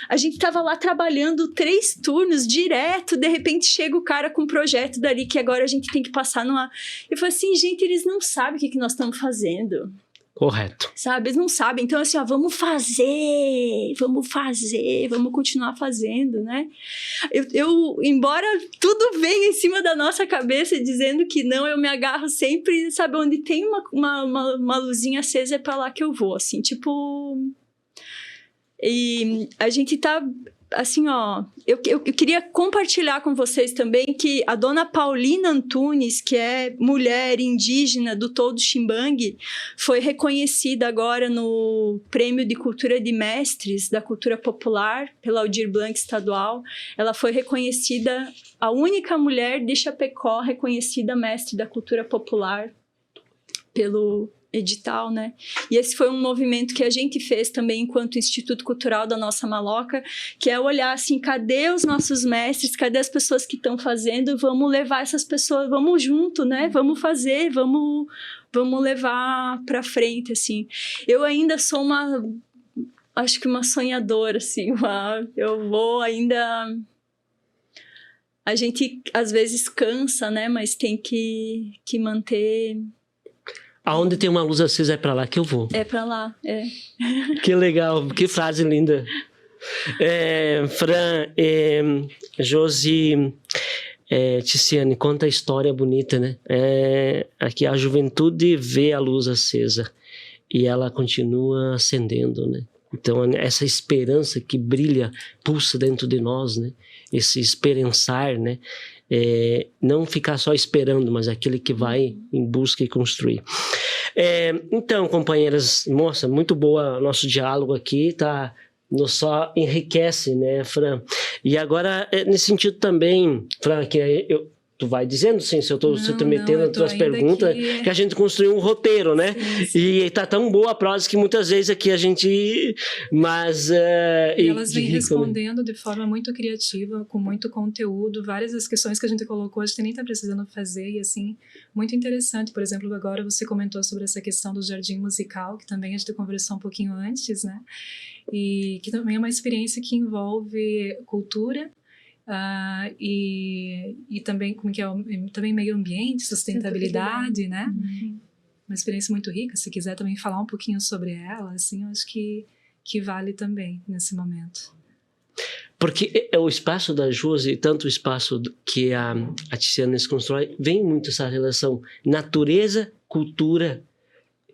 A gente estava lá trabalhando 3 turnos direto, de repente chega o cara com um projeto dali que agora a gente tem que passar numa... Eu falei assim, gente, eles não sabem o que nós estamos fazendo. Correto. Sabe, eles não sabem. Então, assim, vamos fazer, vamos continuar fazendo, né? Embora tudo venha em cima da nossa cabeça dizendo que não, eu me agarro sempre, sabe, onde tem uma luzinha acesa é pra lá que eu vou, assim, tipo... E a gente tá... Assim, eu queria compartilhar com vocês também que a dona Paulina Antunes, que é mulher indígena do Todo Ximbangue, foi reconhecida agora no Prêmio de Cultura de Mestres da Cultura Popular, pela Aldir Blanc Estadual. Ela foi reconhecida, a única mulher de Chapecó reconhecida mestre da cultura popular pelo edital, né? E esse foi um movimento que a gente fez também enquanto Instituto Cultural da nossa Maloca, que é olhar assim, cadê os nossos mestres, cadê as pessoas que estão fazendo, vamos levar essas pessoas, vamos junto, né? Vamos fazer, vamos levar para frente, assim. Eu ainda sou acho que uma sonhadora, assim, eu vou ainda... A gente, às vezes, cansa, né? Mas tem que manter... Aonde tem uma luz acesa é pra lá que eu vou. É pra lá, é. Que legal, que frase linda. Fran, Josi, Ticiane, conta a história bonita, né? Aqui a juventude vê a luz acesa e ela continua acendendo, né? Então, essa esperança que brilha, pulsa dentro de nós, né? Esse esperançar, né? Não ficar só esperando, mas aquele que vai em busca e construir. Então, companheiras, moça, muito boa nosso diálogo aqui, tá? Nos só enriquece, né, Fran? E agora, nesse sentido também, Fran, que tu vai dizendo, sim, se eu tô metendo nas tuas perguntas, que a gente construiu um roteiro, né? Sim. E tá tão boa a prosa que muitas vezes aqui a gente... Mas... e elas vêm respondendo de forma muito criativa, com muito conteúdo, várias das questões que a gente colocou, a gente nem tá precisando fazer, e assim, muito interessante. Por exemplo, agora você comentou sobre essa questão do jardim musical, que também a gente conversou um pouquinho antes, né? E que também é uma experiência que envolve cultura, e também como que também meio ambiente, sustentabilidade, né? Uhum. Uma experiência muito rica. Se quiser também falar um pouquinho sobre ela, assim, eu acho que vale também nesse momento. Porque o espaço da Josi, tanto o espaço que a Ticiane constrói, vem muito essa relação natureza, cultura,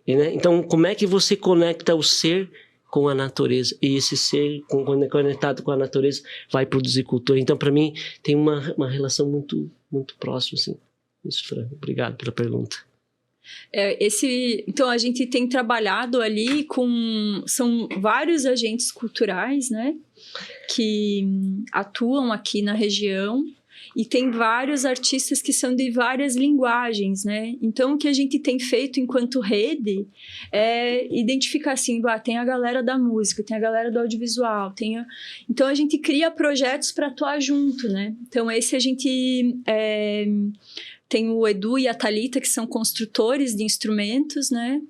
né? Então, como é que você conecta o ser com a natureza, e esse ser conectado com a natureza vai produzir cultura. Então, para mim, tem uma relação muito, muito próxima, assim. Isso, Fran. Obrigado pela pergunta. Então, a gente tem trabalhado ali são vários agentes culturais, né, que atuam aqui na região, e tem vários artistas que são de várias linguagens, né? Então, o que a gente tem feito enquanto rede é identificar assim, tem a galera da música, tem a galera do audiovisual, então a gente cria projetos para atuar junto, né? Então, esse a gente Tem o Edu e a Thalita, que são construtores de instrumentos, né?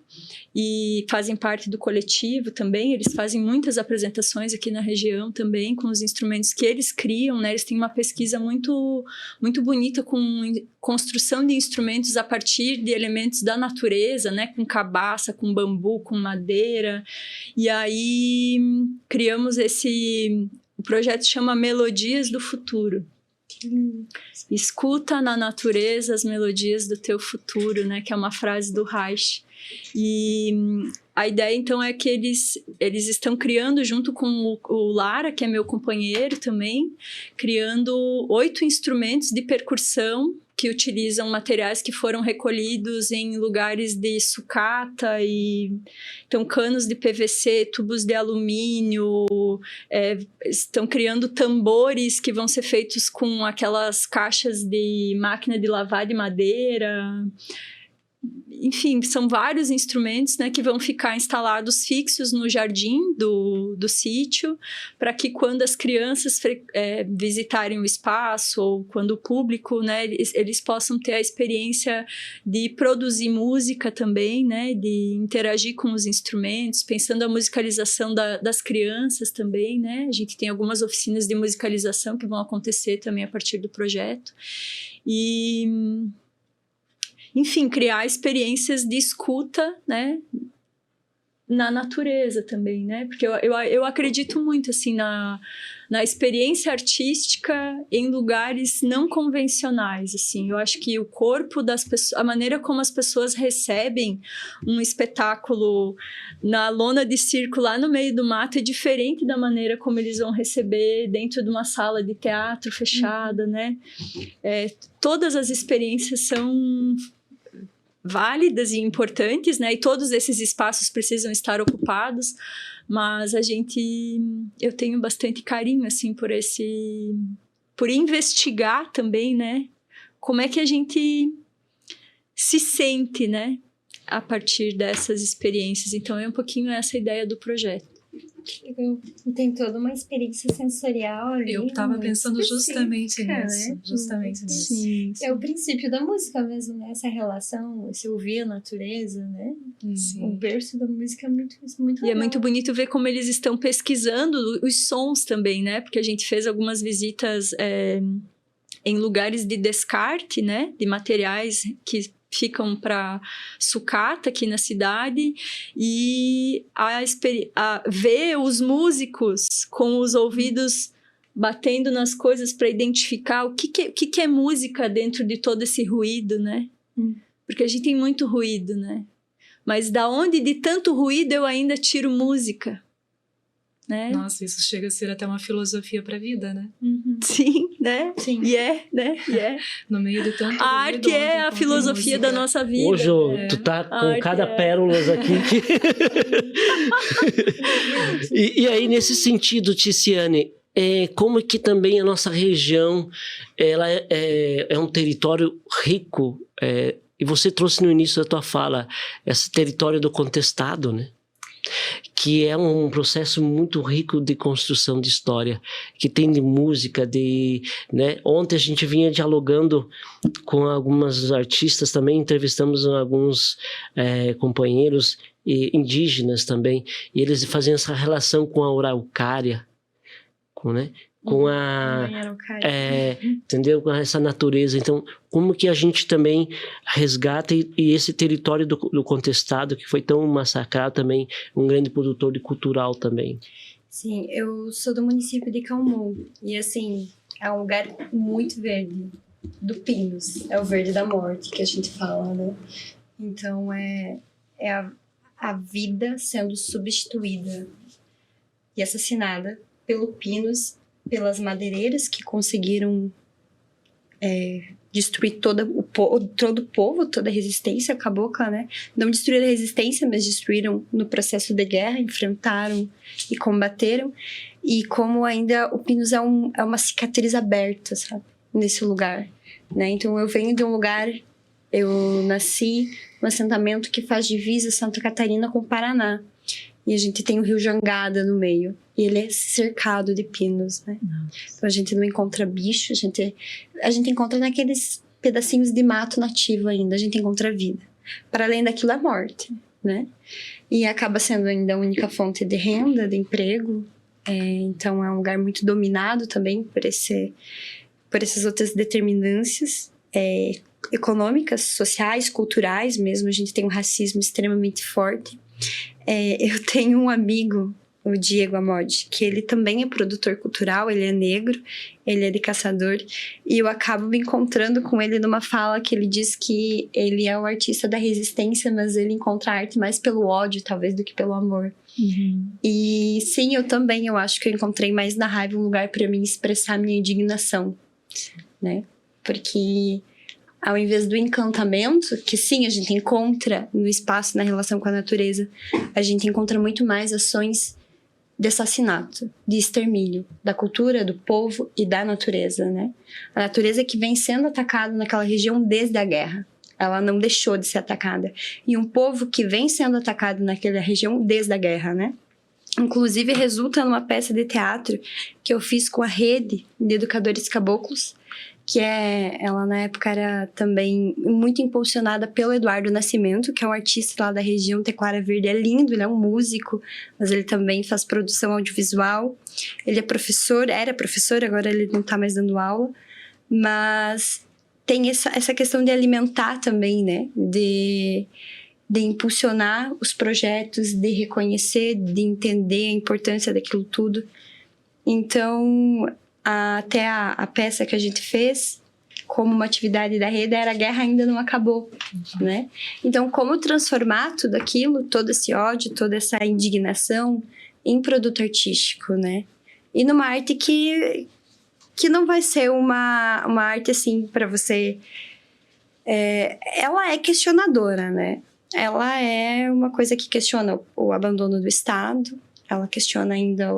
E fazem parte do coletivo também. Eles fazem muitas apresentações aqui na região também, com os instrumentos que eles criam, né? Eles têm uma pesquisa muito, muito bonita com construção de instrumentos a partir de elementos da natureza, né? Com cabaça, com bambu, com madeira. E aí criamos o projeto chama Melodias do Futuro. Escuta na natureza as melodias do teu futuro, né? Que é uma frase do Reich. E a ideia, então, é que eles estão criando, junto com o Lara, que é meu companheiro também, criando 8 instrumentos de percussão que utilizam materiais que foram recolhidos em lugares de sucata, então canos de PVC, tubos de alumínio, estão criando tambores que vão ser feitos com aquelas caixas de máquina de lavar de madeira. Enfim, são vários instrumentos, né, que vão ficar instalados fixos no jardim do sítio, para que quando as crianças visitarem o espaço, ou quando o público, né, eles possam ter a experiência de produzir música também, né, de interagir com os instrumentos, pensando a musicalização das crianças também, né? A gente tem algumas oficinas de musicalização que vão acontecer também a partir do projeto. Enfim, criar experiências de escuta, né, na natureza também, né? Porque eu acredito muito, assim, na experiência artística em lugares não convencionais, assim. Eu acho que o corpo das pessoas, a maneira como as pessoas recebem um espetáculo na lona de circo lá no meio do mato é diferente da maneira como eles vão receber dentro de uma sala de teatro fechada, né? Todas as experiências são válidas e importantes, né? E todos esses espaços precisam estar ocupados, mas eu tenho bastante carinho, assim, por investigar também, né? Como é que a gente se sente, né? A partir dessas experiências. Então, é um pouquinho essa ideia do projeto. Tem toda uma experiência sensorial ali. Eu estava pensando justamente nisso. Né? Justamente nisso. Sim. É o princípio da música mesmo, né? Essa relação, esse ouvir a natureza, né? Sim. O berço da música é muito legal. E é muito bonito ver como eles estão pesquisando os sons também, né? Porque a gente fez algumas visitas em lugares de descarte, né? De materiais que ficam para sucata aqui na cidade, e ver os músicos com os ouvidos batendo nas coisas para identificar o que é música dentro de todo esse ruído, né? Porque a gente tem muito ruído, né? Mas da onde de tanto ruído eu ainda tiro música? Né? Nossa, isso chega a ser até uma filosofia para a vida, né? Sim, né? Sim. né? No meio de tanto A arte é a filosofia da nossa vida. Hoje tu tá com cada pérolas aqui. E aí, nesse sentido, Ticiane, como que também a nossa região ela é um território rico, e você trouxe no início da tua fala esse território do contestado, né? Que é um processo muito rico de construção de história, que tem de música, né? Ontem a gente vinha dialogando com algumas artistas também, entrevistamos alguns companheiros indígenas também, e eles faziam essa relação com a araucária, né? Com entendeu? Com essa natureza. Então, como que a gente também resgata e esse território do contestado, que foi tão massacrado também, um grande produtor de cultural também. Sim, eu sou do município de Calmon, e assim, é um lugar muito verde, do Pinos, é o verde da morte que a gente fala, né? Então, é a vida sendo substituída e assassinada pelo Pinos, pelas madeireiras que conseguiram destruir todo o povo, toda a resistência cabocla, né? Não destruíram a resistência, mas destruíram no processo de guerra, enfrentaram e combateram. E como ainda o Pinos é uma cicatriz aberta, sabe? Nesse lugar, né? Então eu venho de um lugar, eu nasci no assentamento que faz divisa Santa Catarina com o Paraná. E a gente tem o rio Jangada no meio. E ele é cercado de pinos, né? Então a gente não encontra bicho, a gente encontra pedacinhos de mato nativo ainda, a gente encontra vida. Para além daquilo, a morte, né? E acaba sendo ainda a única fonte de renda, de emprego. Então, é um lugar muito dominado também por essas outras determinâncias econômicas, sociais, culturais mesmo. A gente tem um racismo extremamente forte. Eu tenho um amigo, o Diego Amodi, que ele também é produtor cultural, ele é negro, ele é de Caçador, e eu acabo me encontrando com ele numa fala que ele diz que ele é o artista da resistência, mas ele encontra a arte mais pelo ódio, talvez, do que pelo amor. Uhum. E sim, eu acho que eu encontrei mais na raiva um lugar para mim expressar minha indignação, né? Porque ao invés do encantamento, que sim, a gente encontra no espaço, na relação com a natureza, a gente encontra muito mais ações de assassinato, de extermínio da cultura, do povo e da natureza, né? A natureza que vem sendo atacada naquela região desde a guerra. Ela não deixou de ser atacada. E um povo que vem sendo atacado naquela região desde a guerra, né? Inclusive, resulta numa peça de teatro que eu fiz com a rede de educadores caboclos, que ela na época era também muito impulsionada pelo Eduardo Nascimento, que é um artista lá da região Taquara Verde. É lindo, ele é um músico, mas ele também faz produção audiovisual. Ele era professor, agora ele não tá mais dando aula, mas tem essa questão de alimentar também, né? De impulsionar os projetos, de reconhecer, de entender a importância daquilo tudo. Então, até a peça que a gente fez, como uma atividade da rede, era a guerra ainda não acabou, né? Então, como transformar tudo aquilo, todo esse ódio, toda essa indignação em produto artístico, né? E numa arte que não vai ser uma arte, assim, para você... ela é questionadora, né? Ela é uma coisa que questiona o abandono do Estado, ela questiona ainda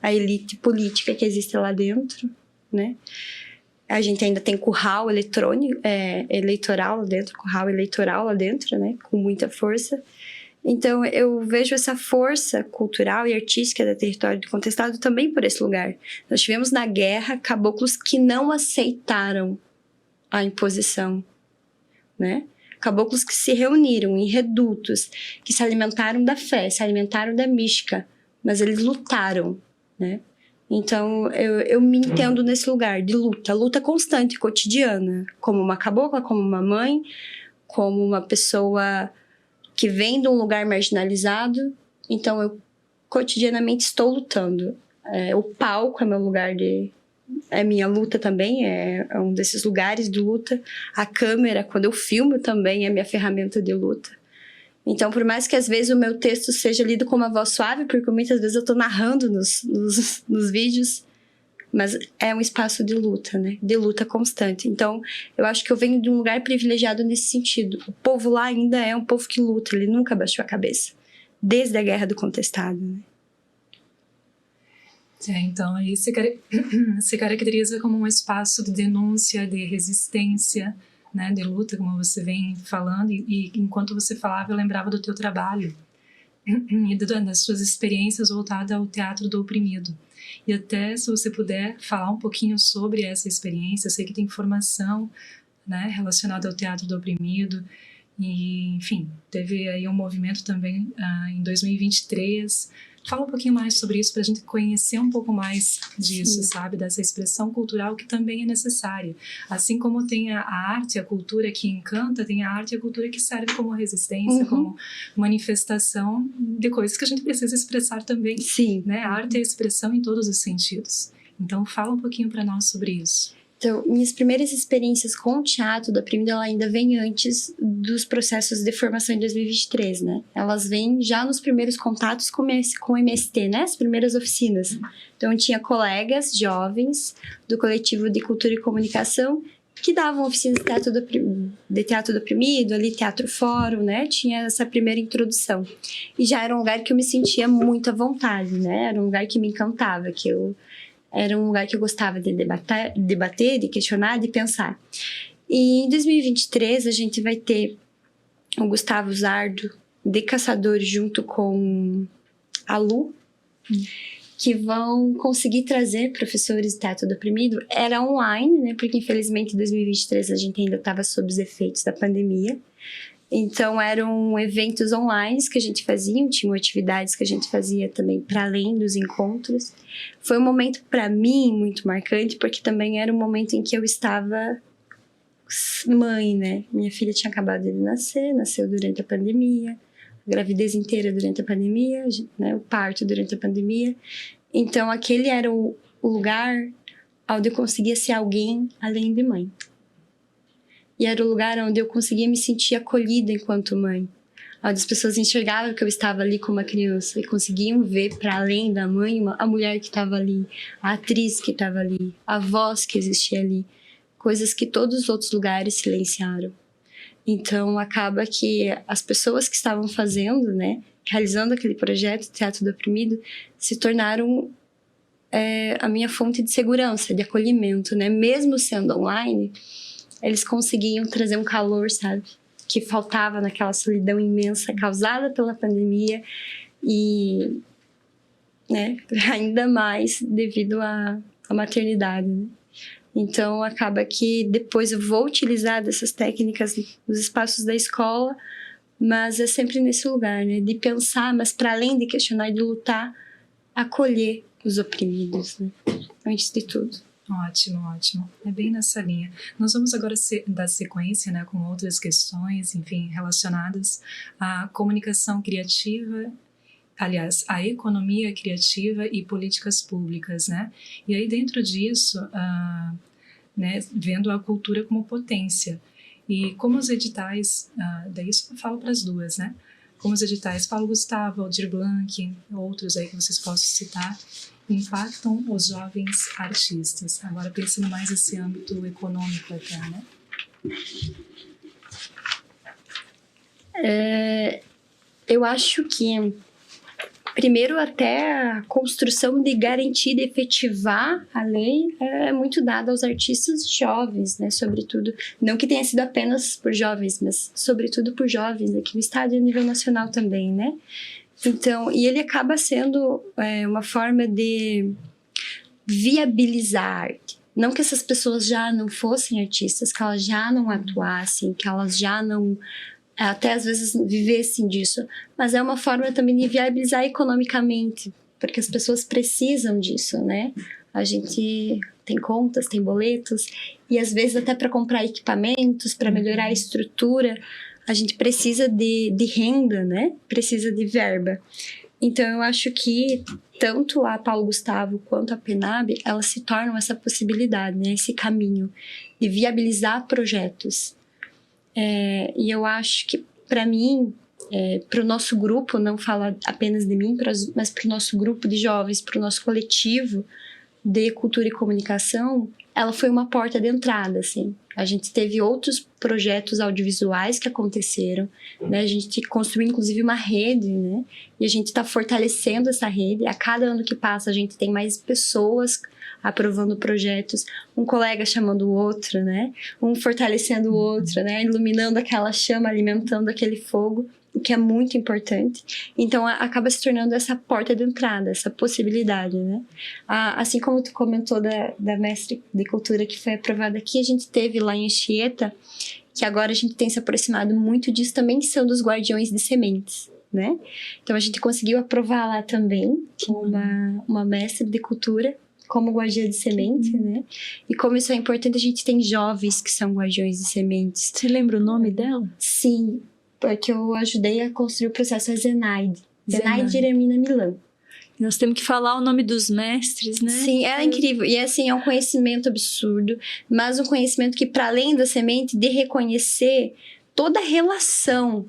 a elite política que existe lá dentro, né? A gente ainda tem curral eleitoral lá dentro, curral eleitoral lá dentro, né? Com muita força. Então, eu vejo essa força cultural e artística do território do contestado também por esse lugar. Nós tivemos na guerra caboclos que não aceitaram a imposição, né? Caboclos que se reuniram em redutos, que se alimentaram da fé, se alimentaram da mística, mas eles lutaram, né? Então, eu me entendo nesse lugar de luta constante, cotidiana, como uma cabocla, como uma mãe, como uma pessoa que vem de um lugar marginalizado. Então, eu cotidianamente estou lutando. O palco é meu lugar é minha luta também, é um desses lugares de luta. A câmera, quando eu filmo, também é minha ferramenta de luta. Então, por mais que às vezes o meu texto seja lido com uma voz suave, porque muitas vezes eu estou narrando nos vídeos, mas é um espaço de luta, né? De luta constante. Então, eu acho que eu venho de um lugar privilegiado nesse sentido. O povo lá ainda é um povo que luta, ele nunca abaixou a cabeça. Desde a Guerra do Contestado, né? Então, aí se caracteriza como um espaço de denúncia, de resistência, né, de luta, como você vem falando, e enquanto você falava, eu lembrava do teu trabalho e das suas experiências voltadas ao teatro do oprimido. E até, se você puder falar um pouquinho sobre essa experiência, eu sei que tem formação, né, relacionada ao teatro do oprimido, e, enfim, teve aí um movimento também em 2023. Fala um pouquinho mais sobre isso para a gente conhecer um pouco mais disso, sabe? Dessa expressão cultural que também é necessária. Assim como tem a arte, a cultura que encanta, tem a arte e a cultura que serve como resistência, como manifestação de coisas que a gente precisa expressar também. Sim. Né? A arte é expressão em todos os sentidos. Então, fala um pouquinho para nós sobre isso. Então, minhas primeiras experiências com o teatro do oprimido, ela ainda vem antes dos processos de formação em 2023, né? Elas vêm já nos primeiros contatos com o MST, né? As primeiras oficinas. Então, eu tinha colegas jovens do coletivo de cultura e comunicação que davam oficinas de teatro do oprimido, ali teatro fórum, né? Tinha essa primeira introdução. E já era um lugar que eu me sentia muito à vontade, né? Era um lugar que me encantava, era um lugar que eu gostava de debater, de questionar, de pensar. E em 2023, a gente vai ter o Gustavo Zardo, de Caçador, junto com a Lu. que vão conseguir trazer professores de teatro do oprimido. Era online, né? Porque infelizmente em 2023 a gente ainda estava sob os efeitos da pandemia. Então eram eventos online que a gente fazia, tinham atividades que a gente fazia também para além dos encontros. Foi um momento para mim muito marcante, porque também era um momento em que eu estava mãe, né? Minha filha tinha acabado de nasceu durante a pandemia, a gravidez inteira durante a pandemia, né? O parto durante a pandemia. Então aquele era o lugar onde eu conseguia ser alguém além de mãe. E era o lugar onde eu conseguia me sentir acolhida enquanto mãe. Onde as pessoas enxergavam que eu estava ali como uma criança e conseguiam ver para além da mãe a mulher que estava ali, a atriz que estava ali, a voz que existia ali. Coisas que todos os outros lugares silenciaram. Então, acaba que as pessoas que estavam fazendo, né, realizando aquele projeto Teatro do Oprimido, se tornaram a minha fonte de segurança, de acolhimento, né? Mesmo sendo online, eles conseguiam trazer um calor, sabe? Que faltava naquela solidão imensa causada pela pandemia e, né, ainda mais devido à maternidade, né? Então, acaba que depois eu vou utilizar dessas técnicas nos espaços da escola, mas é sempre nesse lugar, né? De pensar, mas para além de questionar e de lutar, acolher os oprimidos, né? Antes de tudo. Ótimo, ótimo. É bem nessa linha. Nós vamos agora dar sequência, né, com outras questões, enfim, relacionadas à comunicação criativa, aliás, à economia criativa e políticas públicas, né? E aí dentro disso, né, vendo a cultura como potência. E como os editais, daí isso eu falo para as duas, né? Como os editais Paulo Gustavo, Aldir Blanc, outros aí que vocês possam citar, impactam os jovens artistas. Agora pensando mais nesse âmbito econômico até, né? Eu acho que primeiro, até a construção de garantir, de efetivar a lei é muito dada aos artistas jovens, né? Sobretudo, não que tenha sido apenas por jovens, mas sobretudo por jovens aqui no estado e a nível nacional também, né? Então, e ele acaba sendo uma forma de viabilizar a arte. Não que essas pessoas já não fossem artistas, que elas já não atuassem, que elas já não... até às vezes vivessem disso, mas é uma forma também de viabilizar economicamente, porque as pessoas precisam disso, né? A gente tem contas, tem boletos, e às vezes até para comprar equipamentos, para melhorar a estrutura, a gente precisa de renda, né? Precisa de verba. Então eu acho que tanto a Paulo Gustavo quanto a PENAB, elas se tornam essa possibilidade, né? Esse caminho de viabilizar projetos. E eu acho que, para mim, para o nosso grupo, não falo apenas de mim, mas para o nosso grupo de jovens, para o nosso coletivo de cultura e comunicação, ela foi uma porta de entrada, assim. A gente teve outros projetos audiovisuais que aconteceram, né? A gente construiu, inclusive, uma rede, né? E a gente está fortalecendo essa rede. A cada ano que passa, a gente tem mais pessoas aprovando projetos, um colega chamando o outro, né? Um fortalecendo o outro, né? Iluminando aquela chama, alimentando aquele fogo, o que é muito importante. Então, acaba se tornando essa porta de entrada, essa possibilidade, né? Assim como tu comentou da mestre de cultura que foi aprovada aqui, a gente teve lá em Anchieta, que agora a gente tem se aproximado muito disso também, que são dos guardiões de sementes, né? Então, a gente conseguiu aprovar lá também uma mestre de cultura como guardiã de semente, né? E como isso é importante, a gente tem jovens que são guardiões de sementes. Você lembra o nome dela? Sim, porque eu ajudei a construir o processo, a Zenaide Hermina Milan. Nós temos que falar o nome dos mestres, né? Sim, ela é incrível. E assim, é um conhecimento absurdo, mas um conhecimento que, para além da semente, de reconhecer toda a relação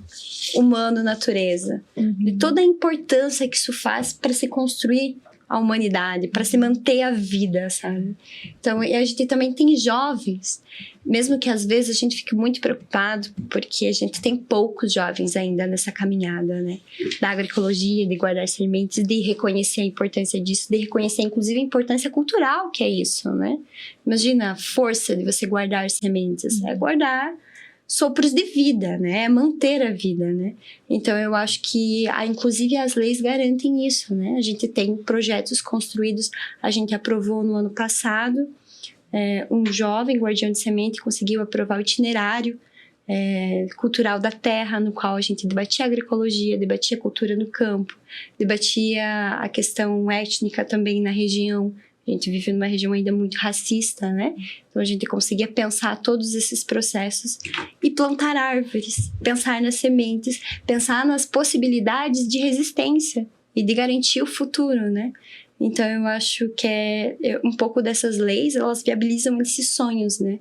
humano-natureza, de toda a importância que isso faz para se construir a humanidade, para se manter a vida, sabe? Então, e a gente também tem jovens, mesmo que às vezes a gente fique muito preocupado, porque a gente tem poucos jovens ainda nessa caminhada, né? Da agroecologia, de guardar sementes, de reconhecer a importância disso, de reconhecer, inclusive, a importância cultural que é isso, né? Imagina a força de você guardar sementes, é guardar sopros de vida, né? É manter a vida, né? Então, eu acho que, inclusive, as leis garantem isso, né? A gente tem projetos construídos, a gente aprovou no ano passado, um jovem guardião de semente conseguiu aprovar o itinerário cultural da terra, no qual a gente debatia agroecologia, debatia cultura no campo, debatia a questão étnica também na região. A gente vive numa região ainda muito racista, né? Então a gente conseguia pensar todos esses processos e plantar árvores, pensar nas sementes, pensar nas possibilidades de resistência e de garantir o futuro, né? Então eu acho que um pouco dessas leis, elas viabilizam esses sonhos, né?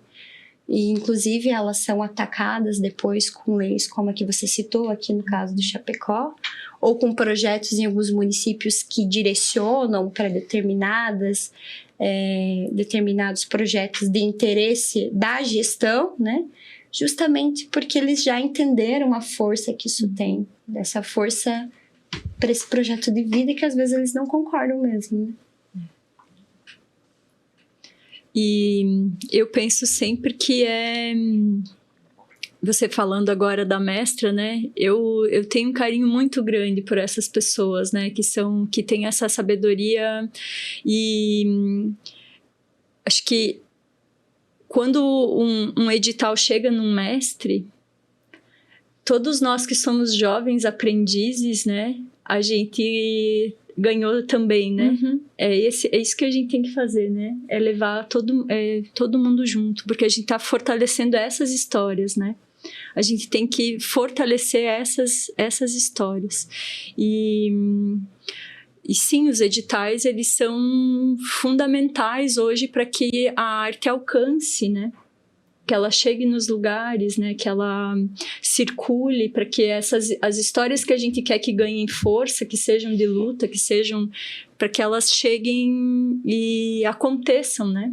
E inclusive elas são atacadas depois com leis como a que você citou aqui no caso do Chapecó, ou com projetos em alguns municípios que direcionam para determinados projetos de interesse da gestão, né? Justamente porque eles já entenderam a força que isso tem, dessa força para esse projeto de vida que às vezes eles não concordam mesmo, né? E eu penso sempre que você falando agora da mestra, né? Eu tenho um carinho muito grande por essas pessoas, né? Que têm essa sabedoria e acho que quando um edital chega num mestre, todos nós que somos jovens aprendizes, né? A gente ganhou também, né? Uhum. É isso que a gente tem que fazer, né? É levar todo mundo junto, porque a gente tá fortalecendo essas histórias, né? A gente tem que fortalecer essas histórias. E sim, os editais, eles são fundamentais hoje para que a arte alcance, né? Que ela chegue nos lugares, né? Que ela circule, para que as histórias que a gente quer que ganhem força, que sejam de luta, que sejam, para que elas cheguem e aconteçam, né?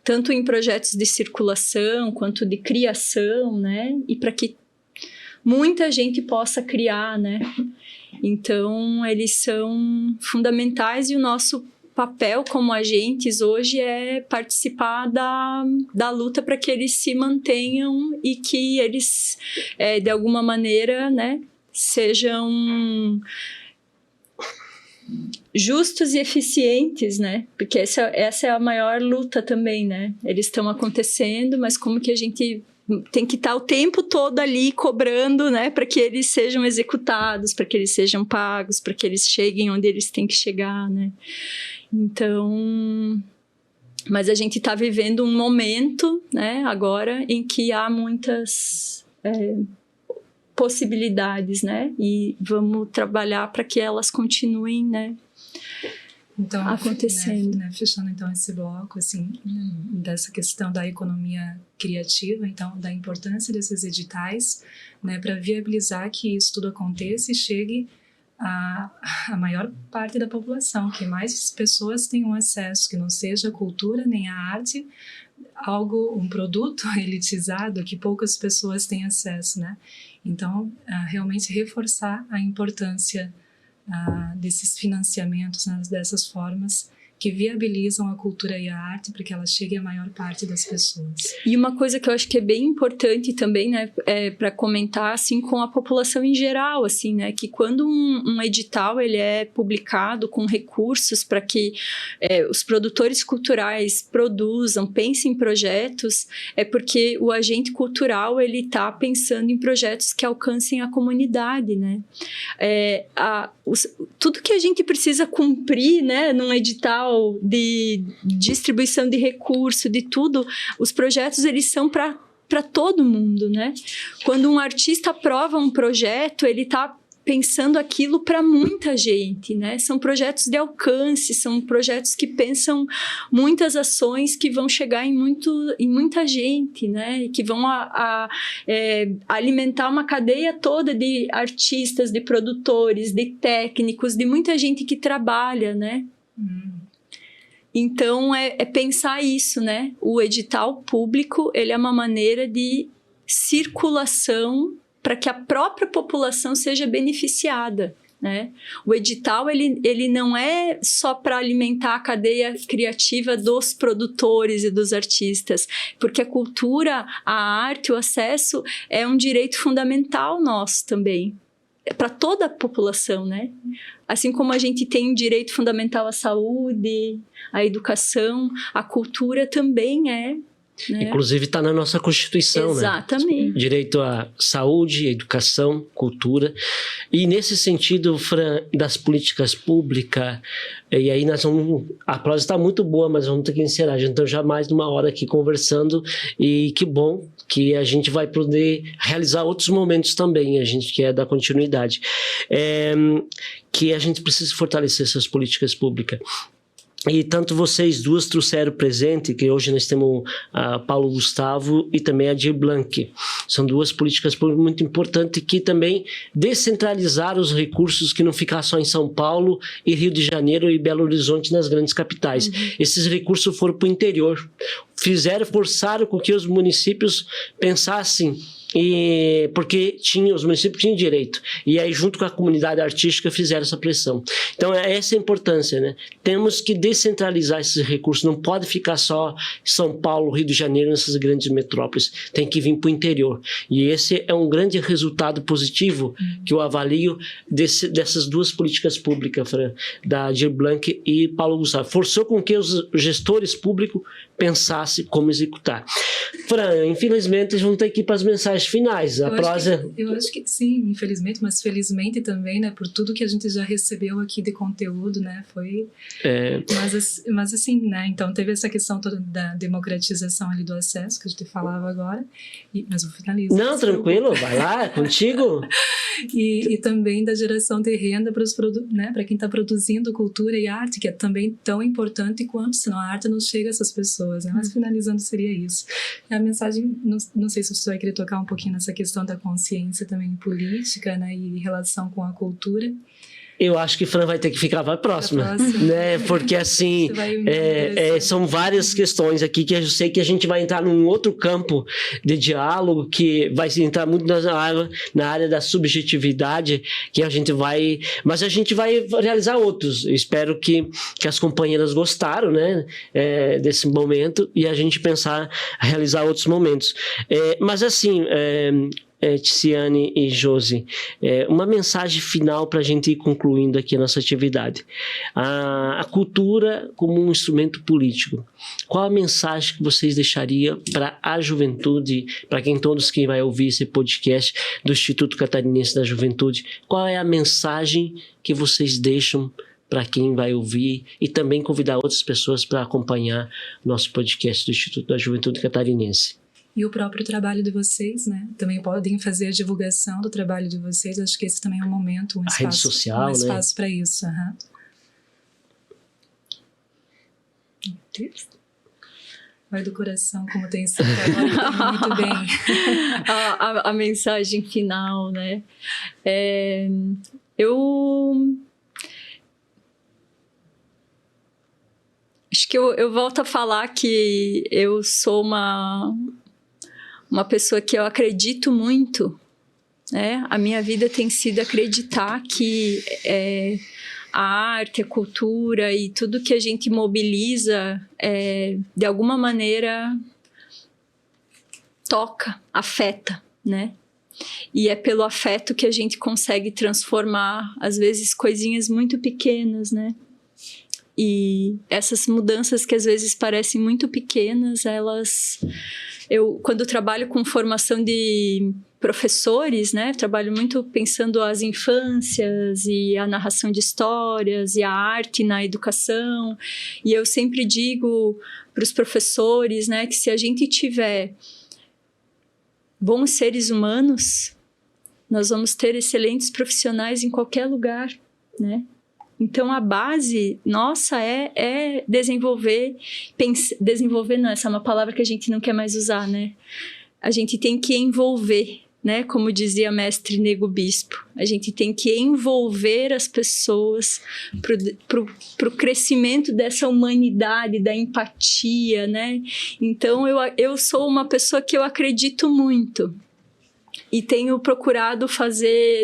Tanto em projetos de circulação, quanto de criação, né? E para que muita gente possa criar, né? Então, eles são fundamentais e o nosso papel como agentes hoje é participar da luta para que eles se mantenham e que eles, de alguma maneira, né, sejam justos e eficientes, né? Porque essa é a maior luta também, né? Eles estão acontecendo, mas como que a gente tem que estar o tempo todo ali cobrando, né? Para que eles sejam executados, para que eles sejam pagos, para que eles cheguem onde eles têm que chegar, né? Então, mas a gente está vivendo um momento, né, agora, em que há muitas possibilidades, né, e vamos trabalhar para que elas continuem, né, então, acontecendo. Né, fechando então esse bloco, assim, dessa questão da economia criativa, então, da importância desses editais, né, para viabilizar que isso tudo aconteça e chegue a maior parte da população, que mais pessoas tenham acesso, que não seja a cultura nem a arte, um produto elitizado que poucas pessoas têm acesso, né? Então, realmente reforçar a importância desses financiamentos, né, dessas formas que viabilizam a cultura e a arte para que ela chegue à maior parte das pessoas. E uma coisa que eu acho que é bem importante também, né, para comentar, assim, com a população em geral, assim, né, que quando um edital ele é publicado com recursos para que os produtores culturais produzam, pensem em projetos, é porque o agente cultural ele está pensando em projetos que alcancem a comunidade, né? Tudo que a gente precisa cumprir, né, num edital de distribuição de recurso, de tudo, os projetos eles são para todo mundo, né? Quando um artista aprova um projeto, ele está pensando aquilo para muita gente, né? São projetos de alcance, são projetos que pensam muitas ações que vão chegar em muita gente, né? E que vão alimentar uma cadeia toda de artistas, de produtores, de técnicos, de muita gente que trabalha, né? Então, é pensar isso, né? O edital público, ele é uma maneira de circulação para que a própria população seja beneficiada, né? O edital, ele não é só para alimentar a cadeia criativa dos produtores e dos artistas, porque a cultura, a arte, o acesso é um direito fundamental nosso também, para toda a população, né? Assim como a gente tem direito fundamental à saúde, à educação, a cultura também é, né? Inclusive está na nossa Constituição, Exatamente. né? Direito à saúde, educação, cultura. E nesse sentido, Fran, das políticas públicas, e aí a prosa está muito boa, mas vamos ter que encerrar. Já estamos já mais de uma hora aqui conversando, e que bom que a gente vai poder realizar outros momentos também, a gente quer dar continuidade. Que a gente precisa fortalecer essas políticas públicas. E tanto vocês duas trouxeram presente, que hoje nós temos a Paulo Gustavo e também a Dir Blanc. São duas políticas públicas muito importantes que também descentralizaram os recursos, que não ficar só em São Paulo e Rio de Janeiro e Belo Horizonte, nas grandes capitais. Esses recursos foram para o interior. Forçaram com que os municípios pensassem, porque os municípios tinham direito, e aí junto com a comunidade artística fizeram essa pressão. Então essa é a importância, né? Temos que descentralizar esses recursos, não pode ficar só São Paulo, Rio de Janeiro, nessas grandes metrópoles, tem que vir para o interior, e esse é um grande resultado positivo que eu avalio dessas duas políticas públicas, Fran, da Dir Blanc e Paulo Gustavo. Forçou com que os gestores públicos pensassem como executar. Fran, infelizmente vamos ter que ir para as mensagens finais. Eu acho que sim, infelizmente, mas felizmente também, né, por tudo que a gente já recebeu aqui de conteúdo, né, foi... Mas assim, né, então teve essa questão toda da democratização ali do acesso, que a gente falava agora, mas eu finalizo. Não, tranquilo, vai lá, contigo. E também da geração de renda para quem está produzindo cultura e arte, que é também tão importante quanto, senão a arte não chega a essas pessoas, né? Mas finalizando seria isso. E a mensagem, não sei se você vai querer tocar um pouquinho nessa questão da consciência também política, né, e relação com a cultura. Eu acho que Fran vai ter que ficar para a próxima, né? Porque assim, são várias questões aqui que eu sei que a gente vai entrar num outro campo de diálogo, que vai entrar muito na área da subjetividade, que a gente vai... Mas a gente vai realizar outros. Eu espero que as companheiras gostaram, né, desse momento, e a gente pensar em realizar outros momentos. Mas assim... Ticiane e Josi, uma mensagem final para a gente ir concluindo aqui a nossa atividade. A cultura como um instrumento político. Qual a mensagem que vocês deixariam para a juventude, para todos que vai ouvir esse podcast do Instituto Catarinense da Juventude? Qual é a mensagem que vocês deixam para quem vai ouvir, e também convidar outras pessoas para acompanhar nosso podcast do Instituto da Juventude Catarinense? E o próprio trabalho de vocês, né? Também podem fazer a divulgação do trabalho de vocês. Acho que esse também é um momento, um rede social, espaço para isso. Vai do coração, como tem sido agora, muito bem. A mensagem final, né? Acho que eu volto a falar que eu sou uma pessoa que eu acredito muito, né? A minha vida tem sido acreditar que a arte, a cultura e tudo que a gente mobiliza, de alguma maneira, toca, afeta, né? E é pelo afeto que a gente consegue transformar, às vezes, coisinhas muito pequenas, né? E essas mudanças que às vezes parecem muito pequenas, quando trabalho com formação de professores, né, trabalho muito pensando as infâncias e a narração de histórias e a arte na educação, e eu sempre digo para os professores, né, que se a gente tiver bons seres humanos, nós vamos ter excelentes profissionais em qualquer lugar, né? Então, a base nossa é desenvolver... Desenvolver não, essa é uma palavra que a gente não quer mais usar, né? A gente tem que envolver, né? Como dizia mestre Nego Bispo. A gente tem que envolver as pessoas pro crescimento dessa humanidade, da empatia, né? Então, eu sou uma pessoa que eu acredito muito e tenho procurado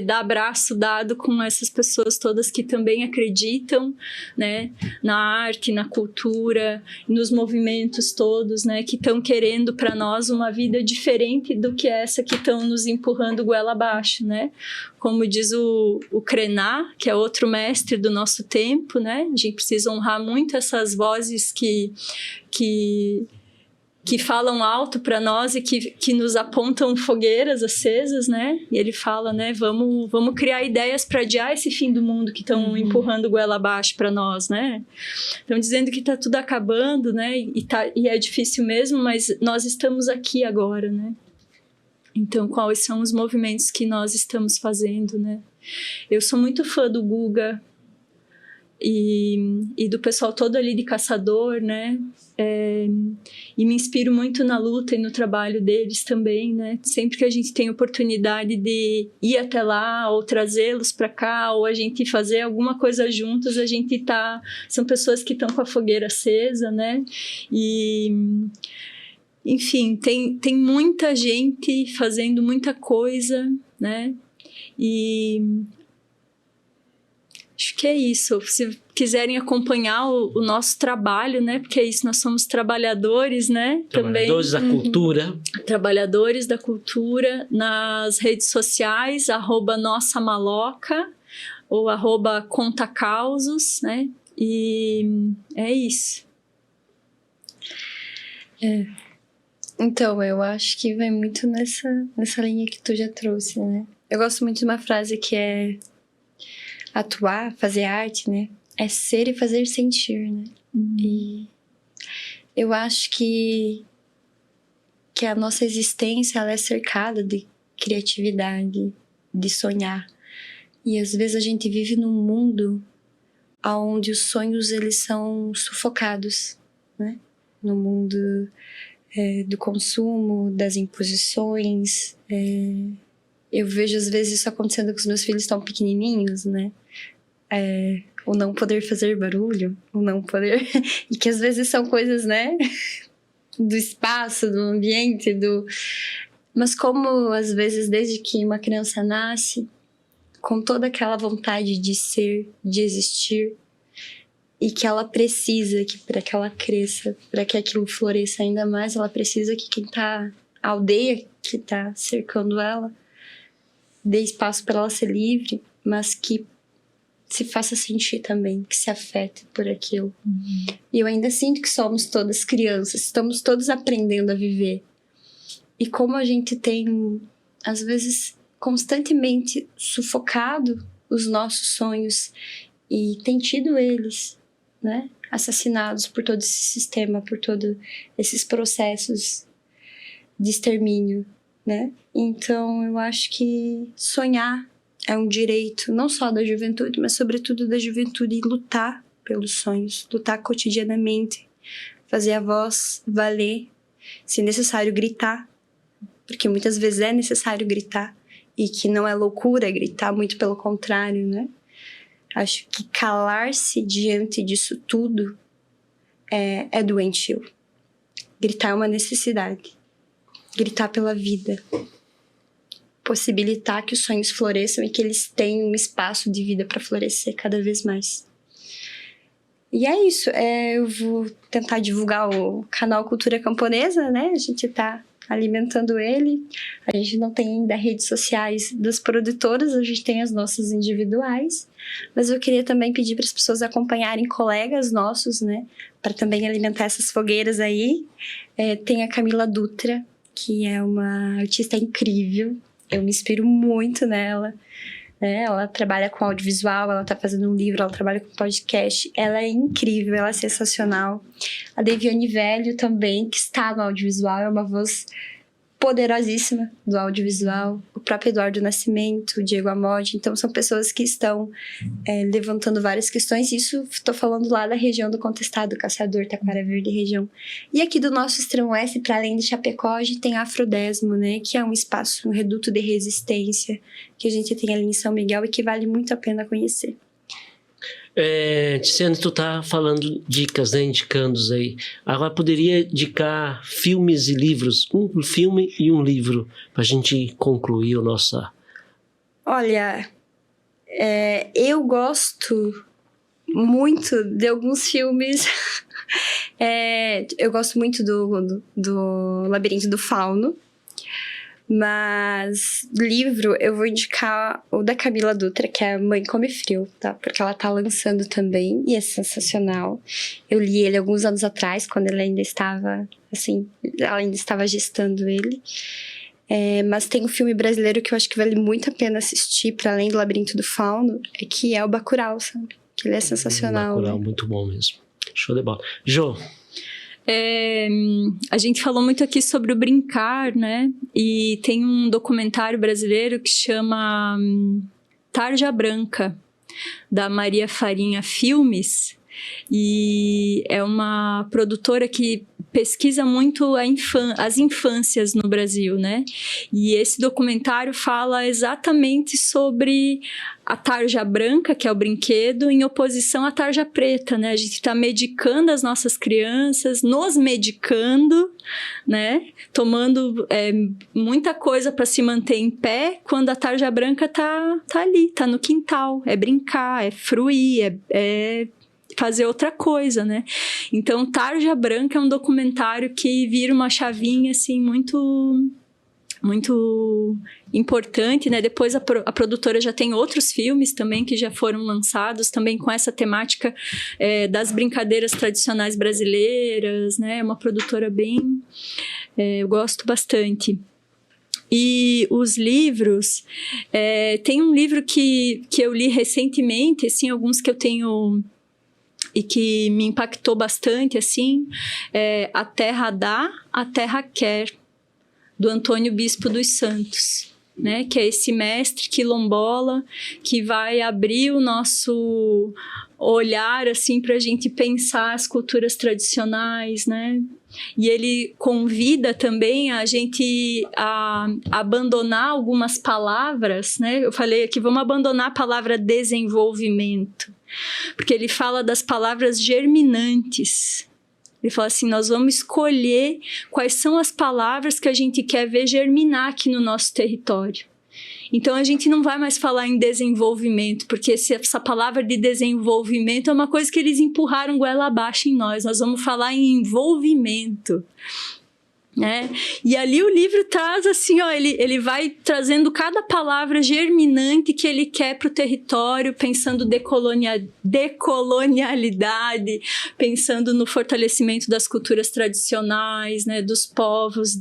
dar abraço dado com essas pessoas todas que também acreditam, né, na arte, na cultura, nos movimentos todos, né, que estão querendo para nós uma vida diferente do que essa que estão nos empurrando goela abaixo, né? Como diz o Krená, que é outro mestre do nosso tempo, né? A gente precisa honrar muito essas vozes que falam alto para nós e que nos apontam fogueiras acesas, né? E ele fala, né? Vamos criar ideias para adiar esse fim do mundo que estão empurrando goela abaixo para nós, né? Estão dizendo que está tudo acabando, né? E é difícil mesmo, mas nós estamos aqui agora, né? Então, quais são os movimentos que nós estamos fazendo, né? Eu sou muito fã do Guga e do pessoal todo ali de Caçador, né? E me inspiro muito na luta e no trabalho deles também, né? Sempre que a gente tem oportunidade de ir até lá ou trazê-los para cá ou a gente fazer alguma coisa juntos, a gente tá... São pessoas que estão com a fogueira acesa, né? Enfim, tem muita gente fazendo muita coisa, né? E acho que é isso. Se quiserem acompanhar o nosso trabalho, né? Porque é isso, nós somos trabalhadores, né? Trabalhadores da cultura. Trabalhadores da cultura nas redes sociais, @nossamaloca ou @contacausos, né? E é isso. Então, eu acho que vai muito nessa linha que tu já trouxe, né? Eu gosto muito de uma frase que é atuar, fazer arte, né? É ser e fazer sentir, né? E eu acho que a nossa existência, ela é cercada de criatividade, de sonhar. E às vezes a gente vive num mundo onde os sonhos, eles são sufocados, né? No mundo do consumo, das imposições. Eu vejo às vezes isso acontecendo com os meus filhos tão pequenininhos, né? O não poder fazer barulho, o não poder... e que às vezes são coisas, né? Do espaço, do ambiente, Mas como às vezes desde que uma criança nasce, com toda aquela vontade de ser, de existir, e que ela precisa que para que ela cresça, para que aquilo floresça ainda mais, ela precisa que quem tá... a aldeia que tá cercando ela dê espaço para ela ser livre, mas que se faça sentir também, que se afete por aquilo. E eu ainda sinto que somos todas crianças, estamos todos aprendendo a viver. E como a gente tem, às vezes, constantemente sufocado os nossos sonhos e tem tido eles, né, assassinados por todo esse sistema, por todos esses processos de extermínio, né? Então, eu acho que sonhar é um direito, não só da juventude, mas sobretudo da juventude, e lutar pelos sonhos, lutar cotidianamente, fazer a voz valer, se necessário gritar, porque muitas vezes é necessário gritar, e que não é loucura gritar, muito pelo contrário, né? Acho que calar-se diante disso tudo é doentio. Gritar é uma necessidade. Gritar pela vida. Possibilitar que os sonhos floresçam e que eles tenham um espaço de vida para florescer cada vez mais. E é isso. Eu vou tentar divulgar o canal Cultura Camponesa, né? A gente tá alimentando ele. A gente não tem ainda redes sociais das produtoras, a gente tem as nossas individuais. Mas eu queria também pedir para as pessoas acompanharem colegas nossos, né? Para também alimentar essas fogueiras aí. Tem a Camila Dutra, que é uma artista incrível. Eu me inspiro muito nela. Ela trabalha com audiovisual, ela tá fazendo um livro, ela trabalha com podcast. Ela é incrível, ela é sensacional. A Deviane Velho também, que está no audiovisual, é uma voz poderosíssima do audiovisual. O próprio Eduardo Nascimento, o Diego Amodi. Então, são pessoas que estão levantando várias questões. Isso, estou falando lá da região do Contestado, Caçador, Taquara Verde região. E aqui do nosso extremo oeste, para além de Chapecó, a gente tem Afrodesmo, né? Que é um espaço, um reduto de resistência que a gente tem ali em São Miguel e que vale muito a pena conhecer. Tiziane, tu tá falando dicas, né, indicando aí. Agora poderia indicar filmes e livros, um filme e um livro, pra gente concluir o nosso... Olha, eu gosto muito de alguns filmes. Eu gosto muito do Labirinto do Fauno. Mas livro, eu vou indicar o da Camila Dutra, que é Mãe Come Frio, tá? Porque ela tá lançando também e é sensacional. Eu li ele alguns anos atrás, quando ela ainda estava, assim, ela ainda estava gestando ele. Mas tem um filme brasileiro que eu acho que vale muito a pena assistir, para além do Labirinto do Fauno, que é o Bacurau, sabe? Que ele é sensacional. Bacurau, né? Muito bom mesmo. Show de bola. Jô. A gente falou muito aqui sobre o brincar, né? E tem um documentário brasileiro que chama Tarja Branca, da Maria Farinha Filmes. E é uma produtora que pesquisa muito as infâncias no Brasil, né? E esse documentário fala exatamente sobre a tarja branca, que é o brinquedo, em oposição à tarja preta, né? A gente está medicando as nossas crianças, nos medicando, né? Tomando muita coisa para se manter em pé, quando a tarja branca tá ali, tá no quintal. É brincar, é fruir, é fazer outra coisa, né? Então, Tarja Branca é um documentário que vira uma chavinha, assim, muito, muito importante, né? Depois a produtora já tem outros filmes também que já foram lançados, também com essa temática das brincadeiras tradicionais brasileiras, né? É uma produtora bem... eu gosto bastante. E os livros... tem um livro que eu li recentemente, assim, alguns que eu tenho... e que me impactou bastante, assim, A Terra Dá, a Terra Quer, do Antônio Bispo dos Santos, né? Que é esse mestre quilombola que vai abrir o nosso olhar, assim, para a gente pensar as culturas tradicionais, né? E ele convida também a gente a abandonar algumas palavras, né? Eu falei aqui, vamos abandonar a palavra desenvolvimento, porque ele fala das palavras germinantes. Ele fala assim, nós vamos escolher quais são as palavras que a gente quer ver germinar aqui no nosso território. Então, a gente não vai mais falar em desenvolvimento, porque essa palavra de desenvolvimento é uma coisa que eles empurraram goela abaixo em nós. Nós vamos falar em envolvimento, né? E ali o livro traz assim, ó, ele vai trazendo cada palavra germinante que ele quer para o território, pensando decolonialidade, pensando no fortalecimento das culturas tradicionais, né, dos povos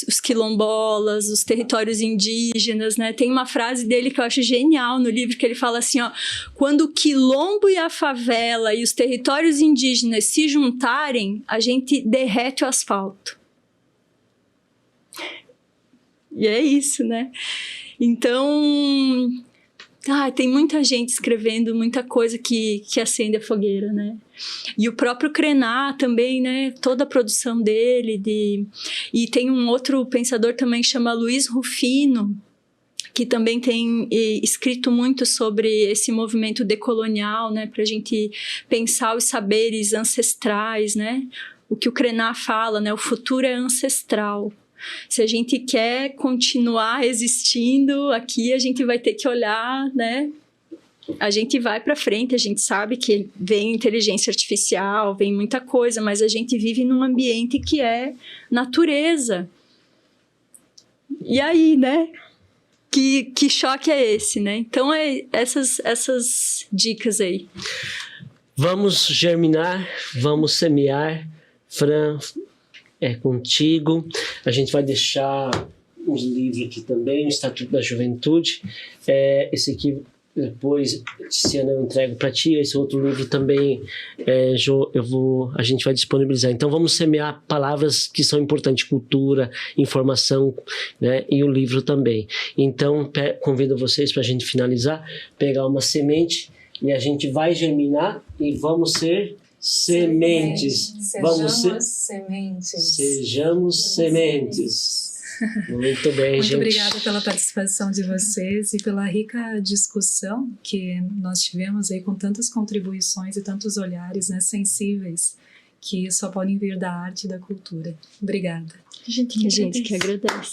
os quilombolas, os territórios indígenas, né? Tem uma frase dele que eu acho genial no livro, que ele fala assim, ó, quando o quilombo e a favela e os territórios indígenas se juntarem, a gente derrete o asfalto. E é isso, né? Então, tem muita gente escrevendo muita coisa que acende a fogueira, né? E o próprio Krená também, né? Toda a produção dele. E tem um outro pensador também que chama Luiz Rufino, que também tem escrito muito sobre esse movimento decolonial, né? Para a gente pensar os saberes ancestrais, né? O que o Krená fala, né? O futuro é ancestral. Se a gente quer continuar existindo aqui, a gente vai ter que olhar, né? A gente vai para frente, a gente sabe que vem inteligência artificial, vem muita coisa, mas a gente vive num ambiente que é natureza. E aí, né? Que choque é esse, né? Então, essas dicas aí. Vamos germinar, vamos semear. Fran, é contigo. A gente vai deixar uns livros aqui também, o Estatuto da Juventude. Esse aqui, depois, Tiziane, eu entrego para ti. Esse outro livro também, Jô, a gente vai disponibilizar. Então, vamos semear palavras que são importantes, cultura, informação, né? E o livro também. Então, convido vocês para a gente finalizar, pegar uma semente e a gente vai germinar e vamos ser sementes. Sejamos sementes. Sejamos sementes. Muito bem, Muito gente. obrigada pela participação de vocês e pela rica discussão que nós tivemos aí com tantas contribuições e tantos olhares, né, sensíveis que só podem vir da arte e da cultura. Obrigada. A gente que agradece.